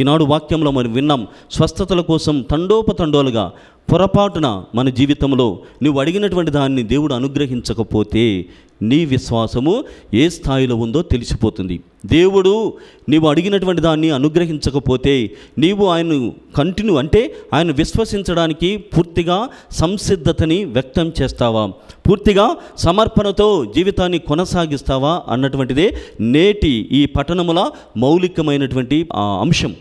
ఈనాడు వాక్యంలో మనం విన్నాం, స్వస్థతల కోసం తండోపతండోలుగా పొరపాటున మన జీవితంలో నువ్వు అడిగినటువంటి దాన్ని దేవుడు అనుగ్రహించకపోతే నీ విశ్వాసము ఏ స్థాయిలో ఉందో తెలిసిపోతుంది. దేవుడు నీవు అడిగినటువంటి దాన్ని అనుగ్రహించకపోతే నీవు ఆయన అంటే ఆయన విశ్వసించడానికి పూర్తిగా సంసిద్ధతని వ్యక్తం చేస్తావా, పూర్తిగా సమర్పణతో జీవితాన్ని కొనసాగిస్తావా అన్నటువంటిదే నేటి ఈ పట్టణముల మౌలికమైనటువంటి అంశం.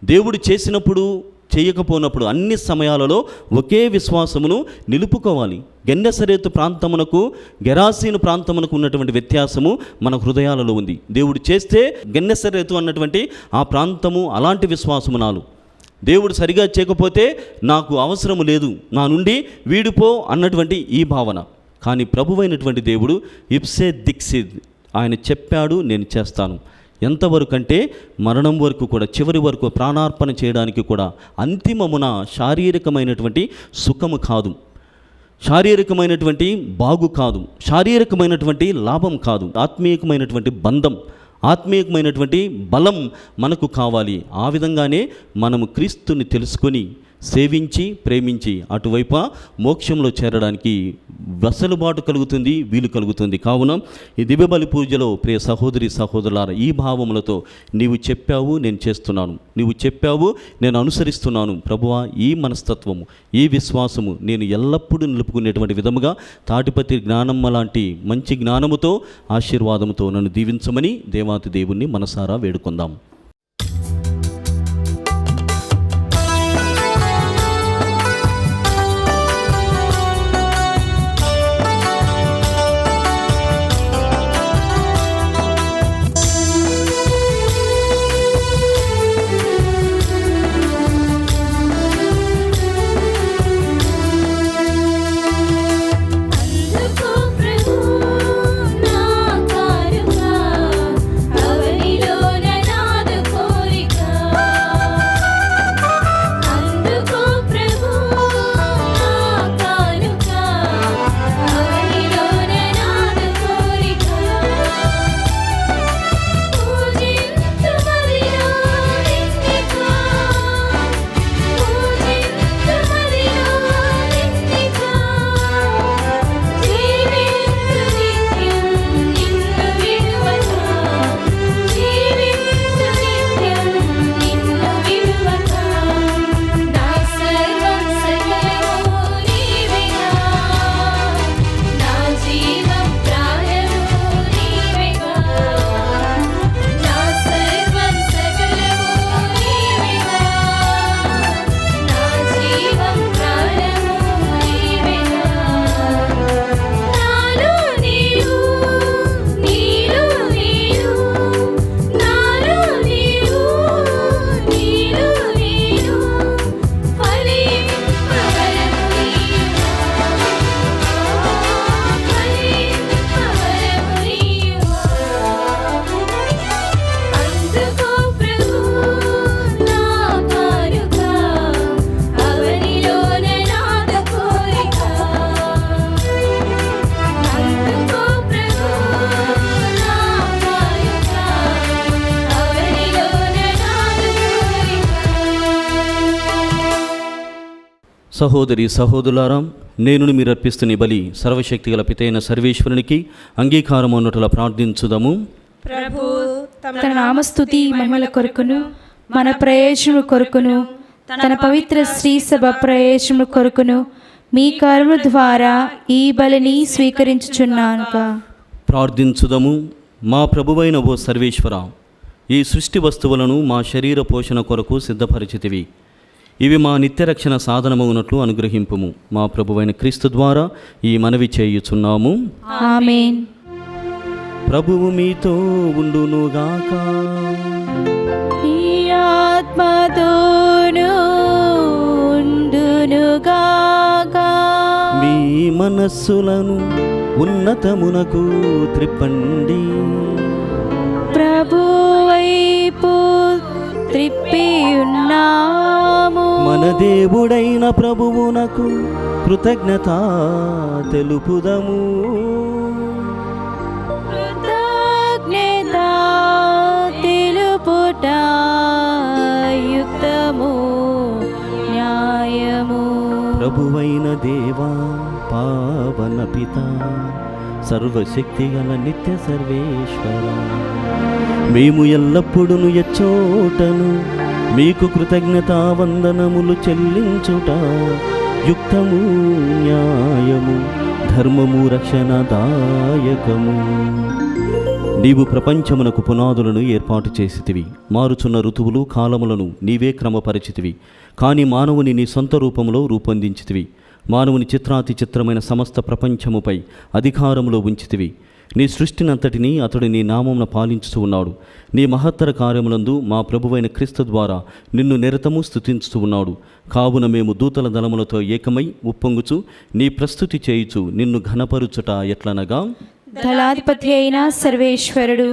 దేవుడు చేసినప్పుడు చేయకపోయినప్పుడు అన్ని సమయాలలో ఒకే విశ్వాసమును నిలుపుకోవాలి. గెన్నెసరేతు ప్రాంతమునకు గెరాసీను ప్రాంతమునకు ఉన్నటువంటి వ్యత్యాసము మన హృదయాలలో ఉంది. దేవుడు చేస్తే గెన్నెసరేతు అన్నటువంటి ఆ ప్రాంతము అలాంటి విశ్వాసము నాలు. దేవుడు సరిగా చేయకపోతే నాకు అవసరము లేదు, నా నుండి వీడిపో అన్నటువంటి ఈ భావన. కానీ ప్రభువైనటువంటి దేవుడు ఇప్సే దిక్సిద్, ఆయన చెప్పాడు నేను చేస్తాను. ఎంతవరకు అంటే మరణం వరకు కూడా, చివరి వరకు ప్రాణార్పణ చేయడానికి కూడా. అంతిమమున శారీరకమైనటువంటి సుఖము కాదు, శారీరకమైనటువంటి బాగు కాదు, శారీరకమైనటువంటి లాభం కాదు, ఆత్మీయమైనటువంటి బంధం, ఆత్మీయమైనటువంటి బలం మనకు కావాలి. ఆ విధంగానే మనము క్రీస్తుని తెలుసుకొని సేవించి ప్రేమించి అటువైపు మోక్షంలో చేరడానికి వెసులుబాటు కలుగుతుంది, వీలు కలుగుతుంది. కావున ఈ దివ్యబలి పూజలో ప్రియ సహోదరి సహోదరులారా, ఈ భావములతో నీవు చెప్పావు నేను చేస్తున్నాను, నీవు చెప్పావు నేను అనుసరిస్తున్నాను ప్రభువా, ఈ మనస్తత్వము, ఈ విశ్వాసము నేను ఎల్లప్పుడూ నిలుపుకునేటువంటి విధముగా తాటిపత్రి జ్ఞానమ్మ లాంటి మంచి జ్ఞానముతో ఆశీర్వాదముతో నన్ను దీవించమని దేవాతి దేవుణ్ణి మనసారా వేడుకుందాం. సహోదరి సహోదరులారా, నేను మీరు అర్పిస్తున్న బలి సర్వశక్తి గల పితైన సర్వేశ్వరునికి అంగీకారం అన్నట్లా ప్రార్థించుదాము. ప్రభు తన నామస్తుతి మహిమల కొరకును మన ప్రయోజనము కొరకును తన పవిత్ర శ్రీ సభ ప్రయోజనము కొరకును మీ కరుణ ద్వారా ఈ బలిని స్వీకరించుచున్నానుక. ప్రార్థించుదాము. మా ప్రభువైన ఓ సర్వేశ్వర, ఈ సృష్టి వస్తువులను మా శరీర పోషణ కొరకు సిద్ధపరిచితివి. ఇవి మా నిత్యరక్షణ సాధనమగునట్లు అనుగ్రహింపుము. మా ప్రభువైన క్రీస్తు ద్వారా ఈ మనవి చేయుచున్నాము. ఆమేన్. ప్రభువు మీతో ఉండునుగాక. నీ ఆత్మతోను ఉండునుగాక. మీ మనస్సులను ఉన్నతమునకు త్రిప్పండి. ప్రభువైపు త్రిప్పి ఉన్నాము. మన దేవుడైన ప్రభువునకు కృతజ్ఞత తెలుపుదము. కృతజ్ఞత తెలుపుట ప్రభువైన దేవా పావన పిత సర్వశక్తి గల నిత్య సర్వేశ్వర, మేము ఎల్లప్పుడూ ఎచ్చోటను మీకు కృతజ్ఞతావందనములు చెల్లించుట యుక్తము, న్యాయము, ధర్మము, రక్షణదాయకము. నీవు ప్రపంచమునకు పునాదులను ఏర్పాటు చేసితివి, మారుచున్న ఋతువులు కాలములను నీవే క్రమపరిచితివి. కానీ మానవుని నీ సొంత రూపంలో రూపొందించితివి, మానవుని చిత్రాతి చిత్రమైన సమస్త ప్రపంచముపై అధికారములో ఉంచితివి. నీ సృష్టినంతటినీ అతడు నీ నామమున పాలించుతూ ఉన్నాడు. నీ మహత్తర కార్యములందు మా ప్రభువైన క్రీస్తు ద్వారా నిన్ను నిరతము స్తుతించుతూ ఉన్నాడు. కావున మేము దూతల దళములతో ఏకమై ఉప్పొంగుచు నీ ప్రస్తుతి చేయుచు నిన్ను ఘనపరుచుట ఎట్లనగా, దళాధిపతి అయిన సర్వేశ్వరుడు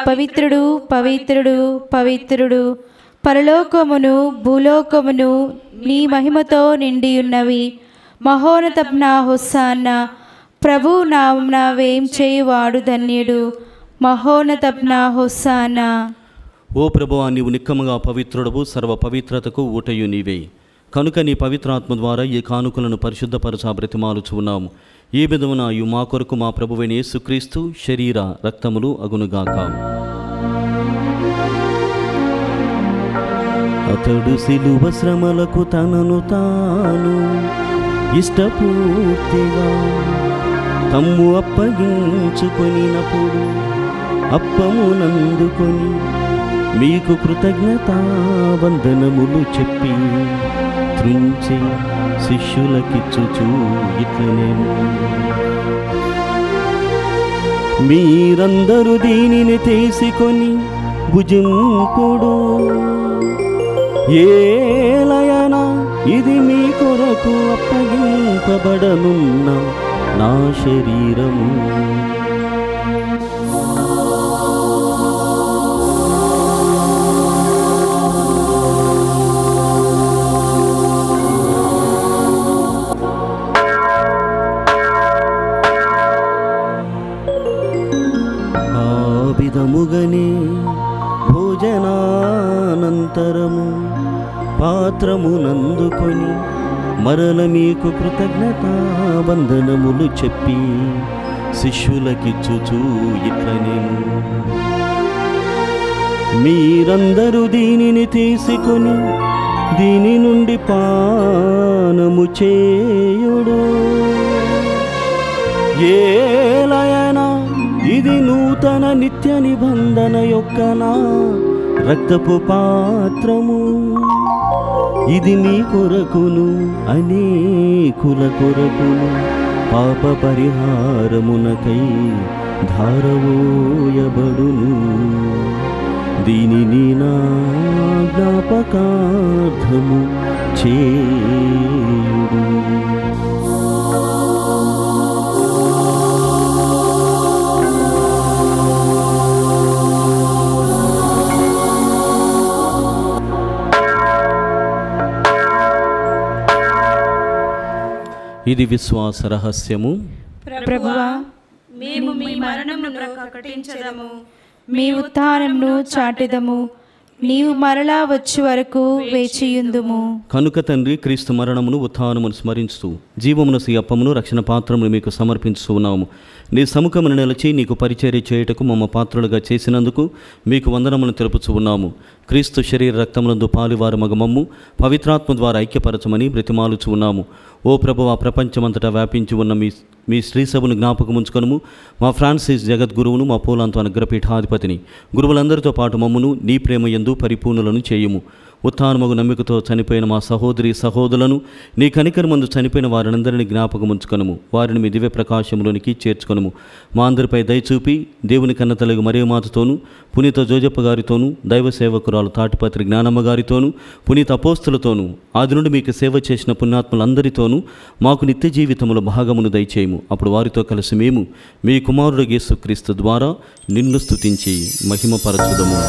పవిత్రుడు, పవిత్రుడు, పవిత్రుడు, పరలోకమును భూలోకమును నీ మహిమతో నిండియున్నవి. మహోన్నతమున హోసాన్న, ప్రభు నామమున వేం చేయువాడు ధన్యుడు. మహోన్నతమున హోసాన్న. ఓ ప్రభువా, నీవు నిక్కముగా పవిత్రుడవు, సర్వ పవిత్రతకు ఊటయు నీవే. కనుక నీ పవిత్రాత్మ ద్వారా ఈ కానుకలను పరిశుద్ధపరచా బ్రతిమాలుచు ఉన్నాము. ఈ విధమున మా కొరకు మా ప్రభువైన యేసుక్రీస్తు శరీర రక్తములు అగునుగాక. అతడు సిలువ శ్రమలకు తనను తాను ఇష్టపూర్తిగా తమ్ము అప్పగించుకొనినప్పుడు అప్పమునందుకొని మీకు కృతజ్ఞతావందనములు చెప్పి త్రుంచి శిష్యులకిచ్చుచూ ఇట్లనేను, మీరందరూ దీనిని తీసుకొని భుజింపుడు. ఏలయనా ఇది మీ కొరకు అప్పగింపబడనున్న నా శరీరము. ఆ విధముగనే భోజనానంతరము పాత్రమునందుకొని మరల మీకు కృతజ్ఞతావందనములు చెప్పి శిష్యులకిచ్చుచూ ఇట్లనేను, మీరందరూ దీనిని తీసుకొని దీని నుండి పానము చేయుడు. ఏలయనా ఇది నూతన నిత్య నిబంధన యొక్క నా రక్తపు పాత్రము. ఇది మీ కొరకును అనేకుల కొరకును పాప పరిహారమునకై ధారవోయబడును. దీనిని నా జ్ఞాపకార్థము చేయుడు. ఇది విశ్వాస రహస్యము. ప్రభువా, మేము మీ మరణమును ప్రకటించదము, మీ ఉత్థానమును చాటెదము. నీవు మరలా వచ్చే వరకు వేచియుందుము. కనుక తండ్రి, క్రీస్తు మరణమును ఉత్థానమును స్మరించుతూ జీవమునసు అప్పమును రక్షణ పాత్రమును మీకు సమర్పించుతూ ఉన్నాము. నీ సముఖమును నిలిచి నీకు పరిచర్య చేయుటకు మమ్మ పాత్రలుగా చేసినందుకు మీకు వందనమును తెలుపుచూ ఉన్నాము. క్రీస్తు శరీర రక్తములందు పాలువారు మగమమ్ము పవిత్రాత్మ ద్వారా ఐక్యపరచమని బ్రతిమాలుచూ ఉన్నాము. ఓ ప్రభువా, ప్రపంచమంతటా వ్యాపించి ఉన్న మీ శ్రీసభను జ్ఞాపకముంచుకొనుము. మా ఫ్రాన్సిస్ జగద్గురువును, మా పోలాంతో అగ్రపీఠాధిపతిని, గురువులందరితో పాటు మమ్మును నీ ప్రేమ యందు పరిపూర్ణులను చేయుము. ఉత్థానమగు నమ్మికతో చనిపోయిన మా సహోదరి సహోదరులను, నీ కనికరమందు చనిపోయిన వారినందరినీ జ్ఞాపకముంచుకొనుము. వారిని మీ దివ్య ప్రకాశంలోనికి చేర్చుకొనుము. మా అందరిపై దయచూపి దేవుని కన్నతలుగు మరియమాతతోనూ, పునీత జోజప్ప గారితోనూ, దైవ సేవకురాలు తాటిపత్రి జ్ఞానమ్మ గారితోనూ, పునీత అపోస్తులతోనూ, ఆది నుండి మీకు సేవ చేసిన పుణ్యాత్ములందరితోనూ మాకు నిత్య జీవితముల భాగమును దయచేయము. అప్పుడు వారితో కలిసి మేము మీ కుమారుడు యేసుక్రీస్తు ద్వారా నిన్ను స్తుతించి మహిమపరచుదము.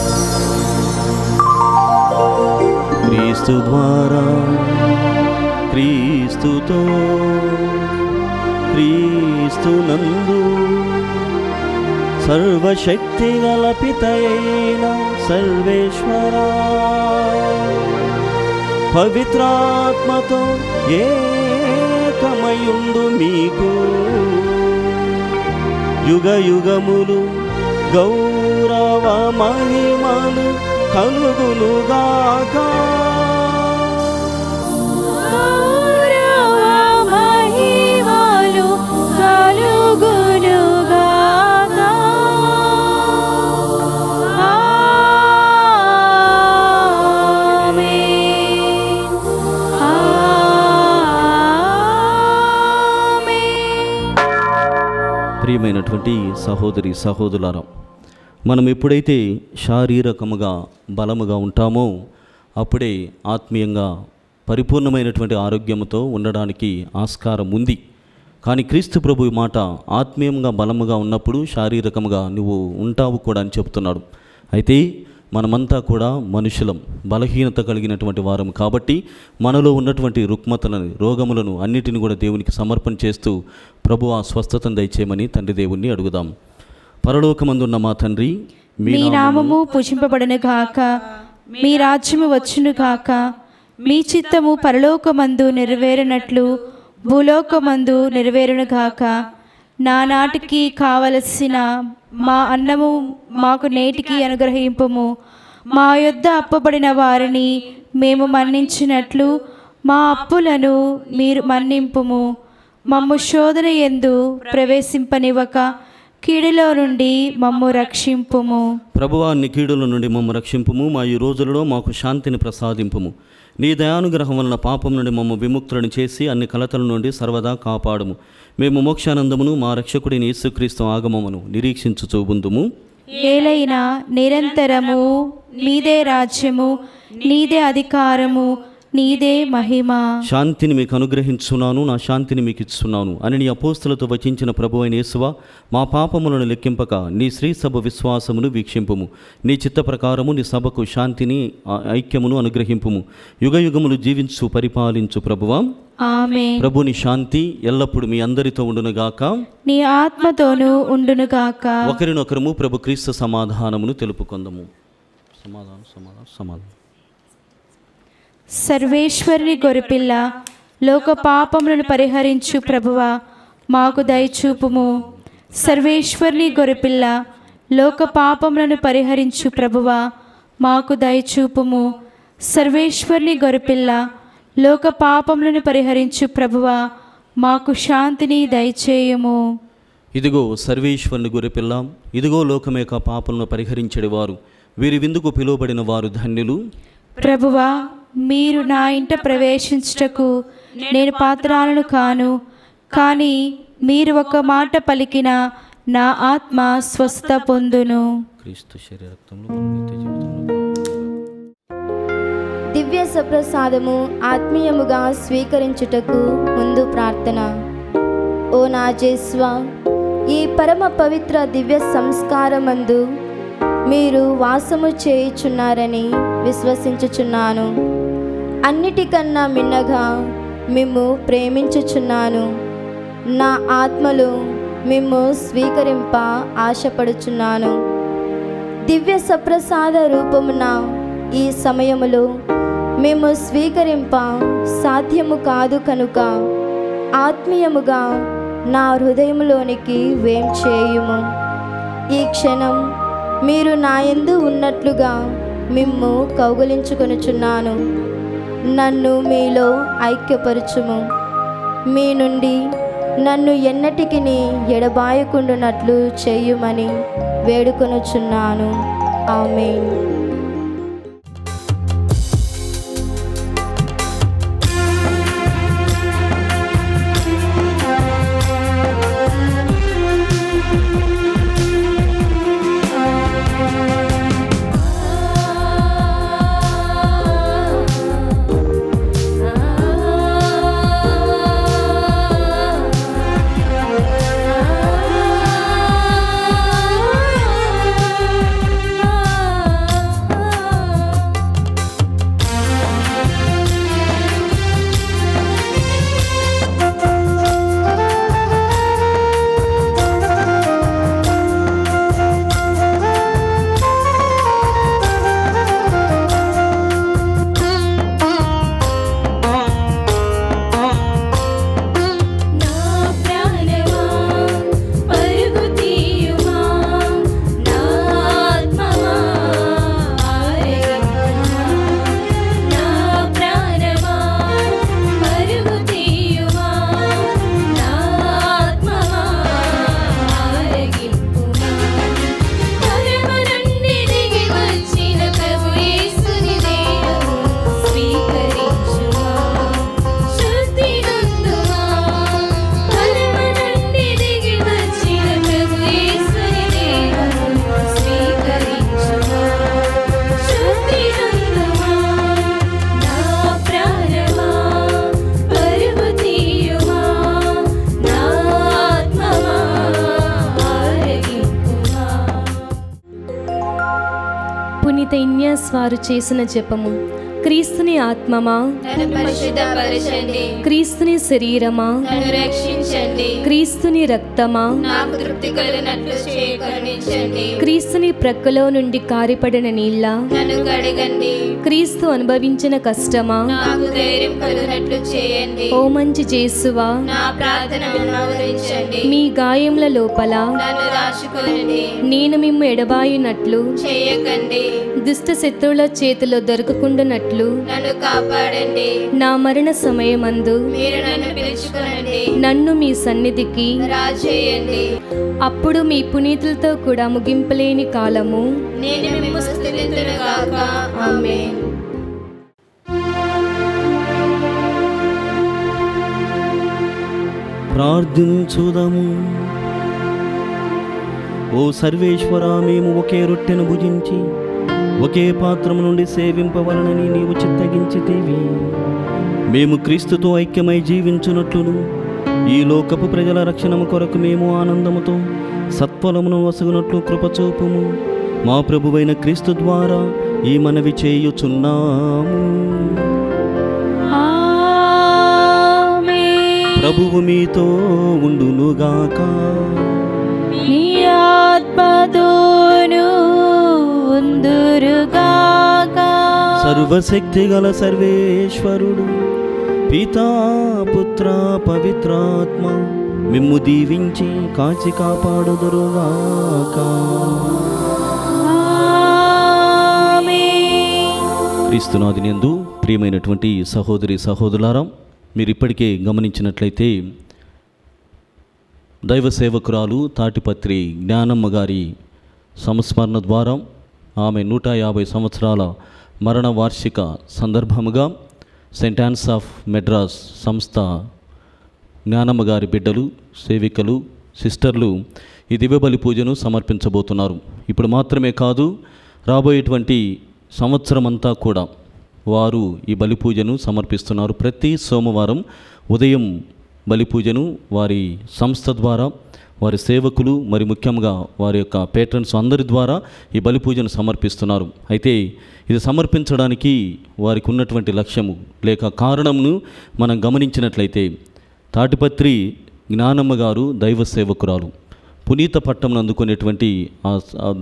క్రీస్తు ద్వారా, క్రీస్తుతో, క్రీస్తునందు సర్వశక్తి గల పితయైన సర్వేశ్వరా పవిత్రాత్మతో నమ్మకమయుండు మీకు యుగ యుగములు గౌరవ మహిమలు కలుగునుగాక. ప్రియమైనటువంటి సహోదరి సహోదరులారా, మనం ఎప్పుడైతే శారీరకముగా బలముగా ఉంటామో అప్పుడే ఆత్మీయంగా పరిపూర్ణమైనటువంటి ఆరోగ్యంతో ఉండడానికి ఆస్కారం ఉంది. కానీ క్రీస్తు ప్రభు మాట ఆత్మీయంగా బలముగా ఉన్నప్పుడు శారీరకముగా నువ్వు ఉంటావు కూడా అని చెప్తున్నాడు. అయితే మనమంతా కూడా మనుషులం, బలహీనత కలిగినటువంటి వారం కాబట్టి మనలో ఉన్నటువంటి రుగ్మతలను, రోగములను అన్నిటిని కూడా దేవునికి సమర్పణ చేస్తూ ప్రభు ఆ స్వస్థతను దయచేయమని తండ్రి దేవుణ్ణి అడుగుదాం. పరలోకమందున్న మా తండ్రి, మీ నామము పూజింపబడును గాక, మీ రాజ్యము వచ్చును గాక, మీ చిత్తము పరలోకమందు నెరవేరినట్లు భూలోకమందు నెరవేరును గాక. నానాటికి కావలసిన మా అన్నము మాకు నేటికి అనుగ్రహింపుము. మా యొద్ద అప్పబడిన వారిని మేము మన్నించినట్లు మా అప్పులను మీరు మన్నింపుము. మమ్ము శోధన యందు ప్రవేశింపనివ్వక కీడులో నుండి మమ్ము రక్షింపుము. ప్రభువా, నీ కీడుల నుండి మమ్ము రక్షింపుము. మా ఈ రోజులలో మాకు శాంతిని ప్రసాదింపుము. నీ దయానుగ్రహం వలన పాపం నుండి మమ్ము విముక్తులను చేసి అన్ని కలతల నుండి సర్వదా కాపాడుము. మేము మోక్షానందమును మా రక్షకుడిని యేసుక్రీస్తు ఆగమమును నిరీక్షించుచూ ఉందుము. ఏలైనా నిరంతరము నీదే రాజ్యము, నీదే అధికారము, నీదే మహిమ. శాంతిని మీకు అనుగ్రహించున్నాను, నా శాంతిని మీకు ఇస్తున్నాను అని నీ అపోస్తులతో వచించిన ప్రభు అయిన యేసువా, మా పాపములను లెక్కింపక నీ శ్రీ సభ విశ్వాసమును వీక్షింపుము. నీ చిత్త ప్రకారము నీ సభకు శాంతిని, ఐక్యమును అనుగ్రహింపుము. యుగ యుగములు జీవించు పరిపాలించు ప్రభువా. ఆమేన్. ప్రభుని శాంతి ఎల్లప్పుడు మీ అందరితో ఉండునుగాక, నీ ఆత్మతోనూ ఉండునుగాక. ఒకరినొకరము ప్రభు క్రీస్తు సమాధానమును తెలుపుకొందము. సమాధానం సమాధానం సమాధానం. సర్వేశ్వరుని గొర్రెపిల్ల, లోక పాపములను పరిహరించు ప్రభువా, మాకు దయచూపుము. సర్వేశ్వరుని గొర్రెపిల్ల, లోక పాపములను పరిహరించు ప్రభువా, మాకు దయచూపుము. సర్వేశ్వరుని గొర్రెపిల్ల, లోక పాపములను పరిహరించు ప్రభువా, మాకు శాంతిని దయచేయము. ఇదిగో సర్వేశ్వరుని గొర్రెపిల్ల, ఇదిగో లోకం యొక్క పాపలను పరిహరించేవారు, వీరి విందుకు పిలువబడిన వారు ధన్యులు. ప్రభువా, మీరు నా ఇంట ప్రవేశించుటకు నేను పాత్రాలను కాను, కానీ మీరు ఒక మాట పలికిన నా ఆత్మ స్వస్థ పొందును. క్రీస్తు శరీరక్తంలో నిత్య జీవితంలో దివ్య సప్రసాదము ఆత్మీయముగా స్వీకరించుటకు ముందు ప్రార్థన. ఓ నా జేస్వా, ఈ పరమ పవిత్ర దివ్య సంస్కారమందు మీరు వాసము చేయుచున్నారని విశ్వసించుచున్నాను. అన్నిటికన్నా మిన్నగా మిమ్ము ప్రేమించుచున్నాను. నా ఆత్మలు మిమ్ము స్వీకరింప ఆశపడుచున్నాను. దివ్య సప్రసాద రూపమున ఈ సమయములో మేము స్వీకరింప సాధ్యము కాదు కనుక ఆత్మీయముగా నా హృదయములోనికి వేంచేయుము. ఈ క్షణం మీరు నాయందు ఉన్నట్లుగా మిమ్ము కౌగిలించుకొనుచున్నాను. నన్ను మీలో ఐక్యపరచుము. మీ నుండి నన్ను ఎన్నటికి ఎడబాయకుండునట్లు చేయుమని వేడుకొనుచున్నాను. ఆమేన్. పునీత ఇన్యాస్ వారు చేసిన జపము. క్రీస్తుని ఆత్మమా నన్ను పరిశుద్ధపరచండి. క్రీస్తుని శరీరమా నన్ను రక్షించండి. క్రీస్తుని రక్తమా నాకు తృప్తి కలిగినట్లు కరుణించండి. క్రీస్తుని ప్రక్కలో నుండి కారిపడిన నీళ్ళ నన్ను కడగండి. క్రీస్తు అనుభవించిన కష్టమా నాకు ధైర్యం కలిగినట్లు చేయండి. ఓ మంచి జేసువా నా ప్రార్థనను ఆదరించండి. మీ గాయముల లోపల నన్ను దాచుకోనండి. నేను మిమ్ము ఎడబాయునట్లు చేయకండి. దుష్ట శత్రువుల చేతిలో దొరకకుండానట్లు నన్ను కాపాడండి. నా మరణ సమయమందు మీరు నన్ను పిలుచుకోనండి. నన్ను మీ సన్నిధికి రాజేయండి. అప్పుడు మీ పునీతులతో కూడా ముగింపలేని కాలము నేను మిమ్ము స్తుతింతును గాక. ఆమేన్. ప్రార్థించుదము. ఓ సర్వేశ్వరా, మేము ఒకే రొట్టెను భుజించి ఒకే పాత్రము నుండి సేవింపవలనని నీవు చిత్తగించితివి. మేము క్రీస్తుతో ఐక్యమై జీవించునట్లును ఈ లోకపు ప్రజల రక్షణము కొరకు మేము ఆనందముతో సత్ఫలమును వసుగునట్లు కృపచూపుము. మా ప్రభువైన క్రీస్తు ద్వారా ఈ మనవి చేయుచున్నాము. ప్రభువు మీతో ఉండునుగాక. నీ ఆత్మతోను ఉందురుగాక. సర్వశక్తి గల సర్వేశ్వరుడు పితా పుత్ర పవిత్రాత్మ మిమ్ము దీవించి కాచి కాపాడుదురుగాక. క్రీస్తునాథునియందు ప్రియమైనటువంటి సహోదరి సహోదరులారా, మీరు ఇప్పటికే గమనించినట్లయితే దైవ సేవకురాలు తాటిపత్రి జ్ఞానమ్మ గారి సంస్మరణ ద్వారా ఆమె 150 సంవత్సరాల మరణ వార్షిక సందర్భముగా సెయింట్ ఆన్స్ ఆఫ్ మెడ్రాస్ సంస్థ జ్ఞానమ్మ గారి బిడ్డలు, సేవికలు, సిస్టర్లు ఈ దివ్యబలి పూజను సమర్పించబోతున్నారు. ఇప్పుడు మాత్రమే కాదు, రాబోయేటువంటి సంవత్సరం అంతా కూడా వారు ఈ బలి పూజను సమర్పిస్తున్నారు. ప్రతి సోమవారం ఉదయం బలి పూజను వారి సంస్థ ద్వారా, వారి సేవకులు, మరి ముఖ్యంగా వారి యొక్క పేట్రన్స్ అందరి ద్వారా ఈ బలి పూజను సమర్పిస్తున్నారు. అయితే ఇది సమర్పించడానికి వారికి ఉన్నటువంటి లక్ష్యము లేక కారణమును మనం గమనించినట్లయితే, తాటిపత్రి జ్ఞానమ్మ గారు దైవ సేవకురాలు, పునీత పట్టమును అందుకునేటువంటి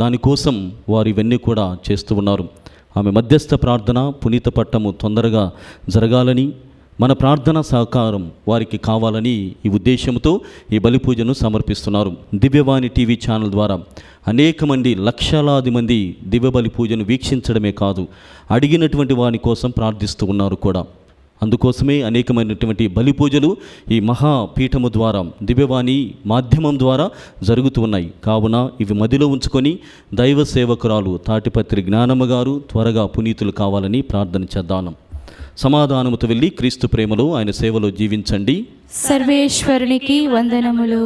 దానికోసం వారు ఇవన్నీ కూడా చేస్తూ ఉన్నారు. ఆమె మధ్యస్థ ప్రార్థన, పునీత పట్టము తొందరగా జరగాలని, మన ప్రార్థన సహకారం వారికి కావాలని ఈ ఉద్దేశంతో ఈ బలి పూజను సమర్పిస్తున్నారు. దివ్యవాణి టీవీ ఛానల్ ద్వారా అనేక మంది, లక్షలాది మంది దివ్య బలి పూజను వీక్షించడమే కాదు, అడిగినటువంటి వారి కోసం ప్రార్థిస్తూ ఉన్నారు కూడా. అందుకోసమే అనేకమైనటువంటి బలి పూజలు ఈ మహాపీఠము ద్వారా, దివ్యవాణి మాధ్యమం ద్వారా జరుగుతూ ఉన్నాయి. కావున ఇవి మదిలో ఉంచుకొని దైవ సేవకురాలు తాటిపత్రి జ్ఞానమ్మ గారు త్వరగా పునీతులు కావాలని ప్రార్థన చేద్దాం. సమాధానముతో వెళ్ళి క్రీస్తు ప్రేమలో ఆయన సేవలో జీవించండి. సర్వేశ్వరునికి వందనములు.